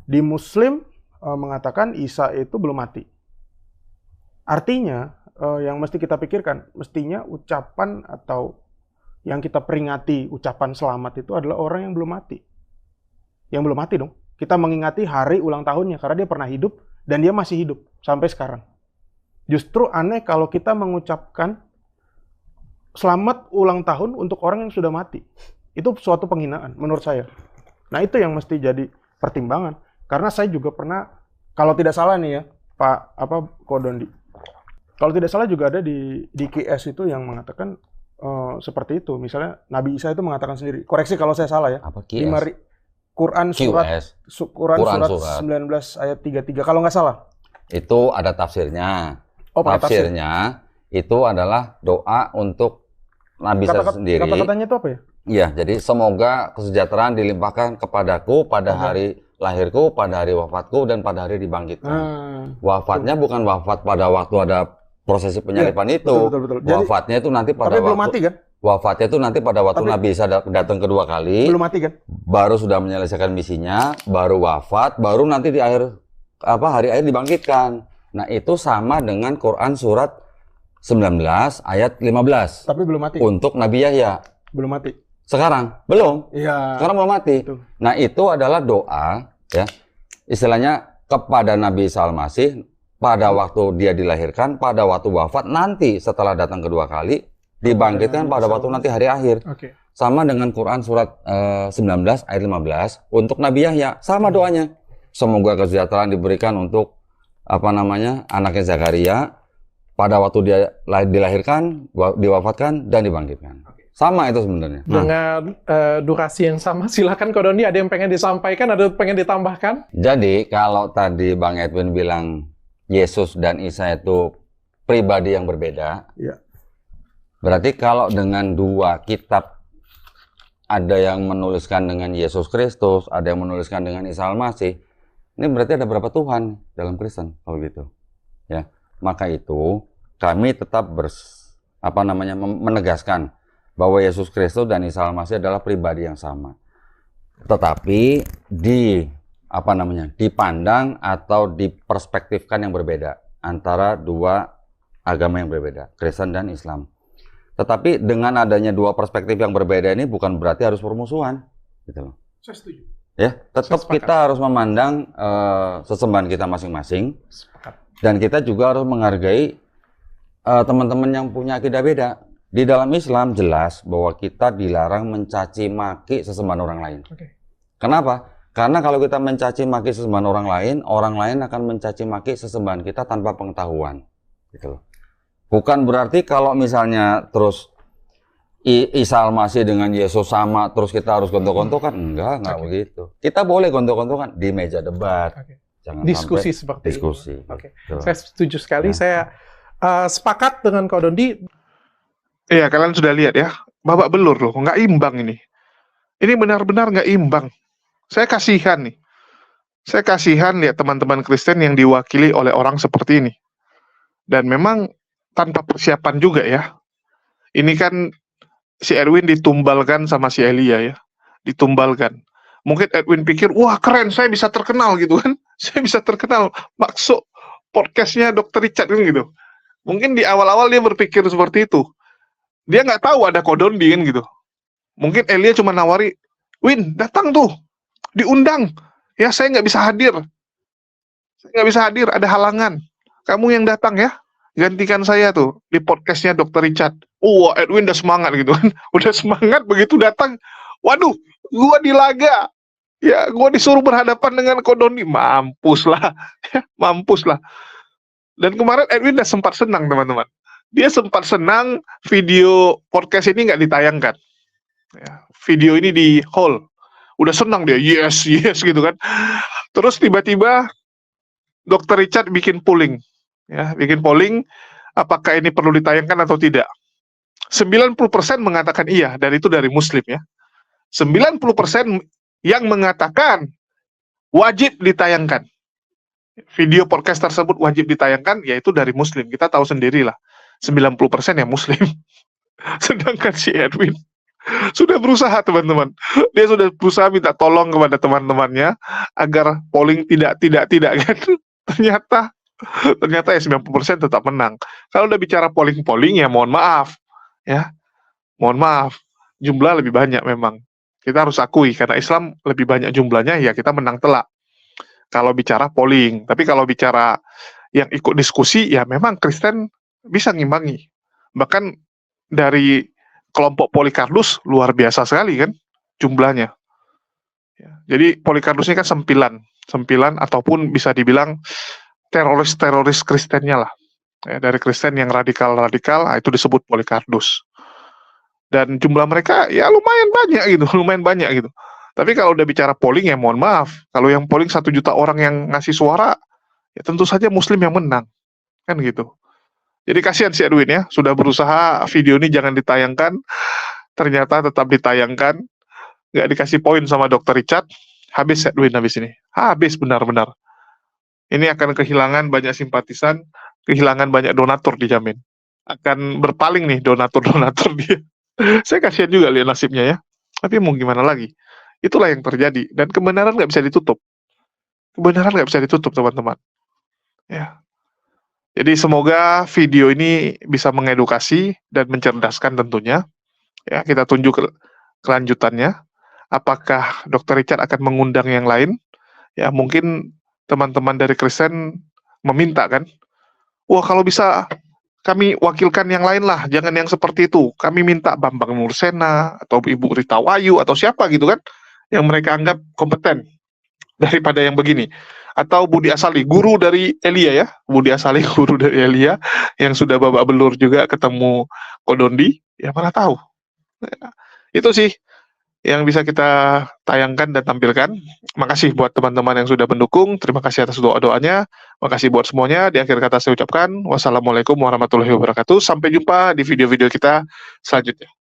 Di Muslim mengatakan Isa itu belum mati. Artinya, yang mesti kita pikirkan, mestinya ucapan atau yang kita peringati ucapan selamat itu adalah orang yang belum mati. Yang belum mati dong. Kita mengingati hari ulang tahunnya, karena dia pernah hidup, dan dia masih hidup sampai sekarang. Justru aneh kalau kita mengucapkan selamat ulang tahun untuk orang yang sudah mati. Itu suatu penghinaan, menurut saya. Nah, itu yang mesti jadi pertimbangan. Karena saya juga pernah, kalau tidak salah nih ya, Pak Kodondi, kalau tidak salah juga ada di QS itu yang mengatakan seperti itu. Misalnya Nabi Isa itu mengatakan sendiri. Koreksi kalau saya salah ya. Apa QS? Quran surat 19 ayat 33 kalau nggak salah. Itu ada tafsirnya. Tafsirnya itu adalah doa untuk Nabi Isa sendiri. Kata-katanya itu apa ya? Iya, jadi semoga kesejahteraan dilimpahkan kepadaku pada hari lahirku, pada hari wafatku, dan pada hari dibangkitkan. Wafatnya bukan wafat pada waktu ada prosesi penyalipan itu. Betul. Wafatnya itu nanti pada tapi belum mati kan? Wafatnya itu nanti pada waktu Nabi Isa datang kedua kali. Belum mati kan? Baru sudah menyelesaikan misinya, baru wafat, baru nanti di akhir hari akhir dibangkitkan. Nah, itu sama dengan Quran surat 19 ayat 15. Tapi belum mati. Untuk Nabi Yahya. Belum mati. Sekarang belum. Iya. Sekarang belum mati. Itu. Nah, itu adalah doa ya. Istilahnya kepada Nabi Isa Al-Masih pada waktu dia dilahirkan, pada waktu wafat, nanti setelah datang kedua kali dibangkitkan pada waktu nanti hari akhir. Sama dengan Quran surat 19 ayat 15 untuk Nabi Yahya, sama doanya. Semoga kesejahteraan diberikan untuk anaknya Zakaria pada waktu dia dilahirkan, diwafatkan dan dibangkitkan. Sama itu sebenarnya. Dengan durasi yang sama, silakan Ko Doni, ada yang pengen disampaikan, ada yang pengen ditambahkan? Jadi kalau tadi Bang Edwin bilang Yesus dan Isa itu pribadi yang berbeda, Iya. berarti kalau dengan dua kitab, ada yang menuliskan dengan Yesus Kristus, ada yang menuliskan dengan Isa Al-Masih, ini berarti ada berapa Tuhan dalam Kristen kalau gitu, ya. Maka itu kami tetap menegaskan bahwa Yesus Kristus dan Isa Al-Masih adalah pribadi yang sama, tetapi dipandang atau diperspektifkan yang berbeda antara dua agama yang berbeda, Kristen dan Islam. Tetapi dengan adanya dua perspektif yang berbeda ini bukan berarti harus permusuhan, gitu loh. Saya setuju. Ya, tetap kita harus memandang sesembahan kita masing-masing, dan kita juga harus menghargai teman-teman yang punya akidah beda. Di dalam Islam jelas bahwa kita dilarang mencaci maki sesembahan orang lain. Kenapa? Karena kalau kita mencaci maki sesembahan orang lain akan mencaci maki sesembahan kita tanpa pengetahuan, gitu loh. Bukan berarti kalau misalnya terus Isa Al-Masih dengan Yesus sama, terus kita harus gontok-gontokan. Enggak begitu. Kita boleh gontok-gontokan di meja debat. Jangan Diskusi sampai seperti diskusi. itu. Saya setuju sekali. Saya sepakat dengan Ko Dondi. Iya, kalian sudah lihat ya, babak belur loh, nggak imbang ini. Ini benar-benar nggak imbang. Saya kasihan nih. Saya kasihan lihat teman-teman Kristen yang diwakili oleh orang seperti ini. Dan memang tanpa persiapan juga ya. Ini kan si Edwin ditumbalkan sama si Elia ya. Ditumbalkan. Mungkin Edwin pikir, wah keren, saya bisa terkenal gitu kan. Saya bisa terkenal. Maksud podcastnya Dr. Richard kan gitu. Mungkin di awal-awal dia berpikir seperti itu. Dia nggak tahu ada Ko Dondi kan gitu. Mungkin Elia cuma nawari, Win, datang tuh. Diundang. Ya, saya nggak bisa hadir. Saya nggak bisa hadir, ada halangan. Kamu yang datang ya. Gantikan saya tuh di podcastnya Dr. Richard. Edwin udah semangat gitu kan. Udah semangat, begitu datang. Waduh, gua dilaga. Ya, gua disuruh berhadapan dengan Ko Dondi. Mampus lah. Mampus lah. Dan kemarin Edwin udah sempat senang, teman-teman. Dia sempat senang video podcast ini nggak ditayangkan. Ya, video ini di hold. Udah senang dia, yes gitu kan. Terus tiba-tiba Dr. Richard bikin polling. Ya, bikin polling apakah ini perlu ditayangkan atau tidak. 90% mengatakan iya, dan itu dari Muslim ya. 90% yang mengatakan wajib ditayangkan. Video podcast tersebut wajib ditayangkan, yaitu dari Muslim. Kita tahu sendirilah, 90% yang Muslim. Sedangkan si Edwin sudah berusaha, teman-teman. Dia sudah berusaha minta tolong kepada teman-temannya agar polling tidak kan. Ternyata ya 90% tetap menang. Kalau udah bicara polling ya mohon maaf. Ya. Mohon maaf. Jumlah lebih banyak memang. Kita harus akui karena Islam lebih banyak jumlahnya, ya kita menang telak. Kalau bicara polling, tapi kalau bicara yang ikut diskusi ya memang Kristen bisa ngimbangi. Bahkan dari kelompok Polycarpus luar biasa sekali kan jumlahnya. Ya, jadi Polycarpus ini kan sempilan ataupun bisa dibilang teroris Kristennya lah. Ya, dari Kristen yang radikal, itu disebut Polycarpus. Dan jumlah mereka ya lumayan banyak gitu. Tapi kalau udah bicara polling ya mohon maaf. Kalau yang polling 1 juta orang yang ngasih suara, ya tentu saja Muslim yang menang. Kan gitu. Jadi kasihan si Edwin ya, sudah berusaha video ini jangan ditayangkan, ternyata tetap ditayangkan. Nggak dikasih poin sama Dr. Richard, habis Edwin habis ini. Habis benar-benar. Ini akan kehilangan banyak simpatisan, kehilangan banyak donatur dijamin. Akan berpaling nih donatur dia. Saya kasihan juga lihat nasibnya ya. Tapi mau gimana lagi? Itulah yang terjadi. Dan kebenaran nggak bisa ditutup. Kebenaran nggak bisa ditutup, teman-teman. Ya. Jadi semoga video ini bisa mengedukasi dan mencerdaskan tentunya. Ya, kita tunjuk kelanjutannya. Apakah Dr. Richard akan mengundang yang lain? Ya, mungkin teman-teman dari Kristen meminta kan, wah kalau bisa kami wakilkan yang lain lah, jangan yang seperti itu. Kami minta Bambang Nursena atau Ibu Rita Wayu atau siapa gitu kan, yang mereka anggap kompeten daripada yang begini. Atau Budi Asali, guru dari Elia ya, Budi Asali guru dari Elia yang sudah babak belur juga ketemu Ko Dondi, ya mana tahu. Itu sih yang bisa kita tayangkan dan tampilkan. Makasih buat teman-teman yang sudah mendukung. Terima kasih atas doa-doanya. Makasih buat semuanya. Di akhir kata saya ucapkan wassalamualaikum warahmatullahi wabarakatuh. Sampai jumpa di video-video kita selanjutnya.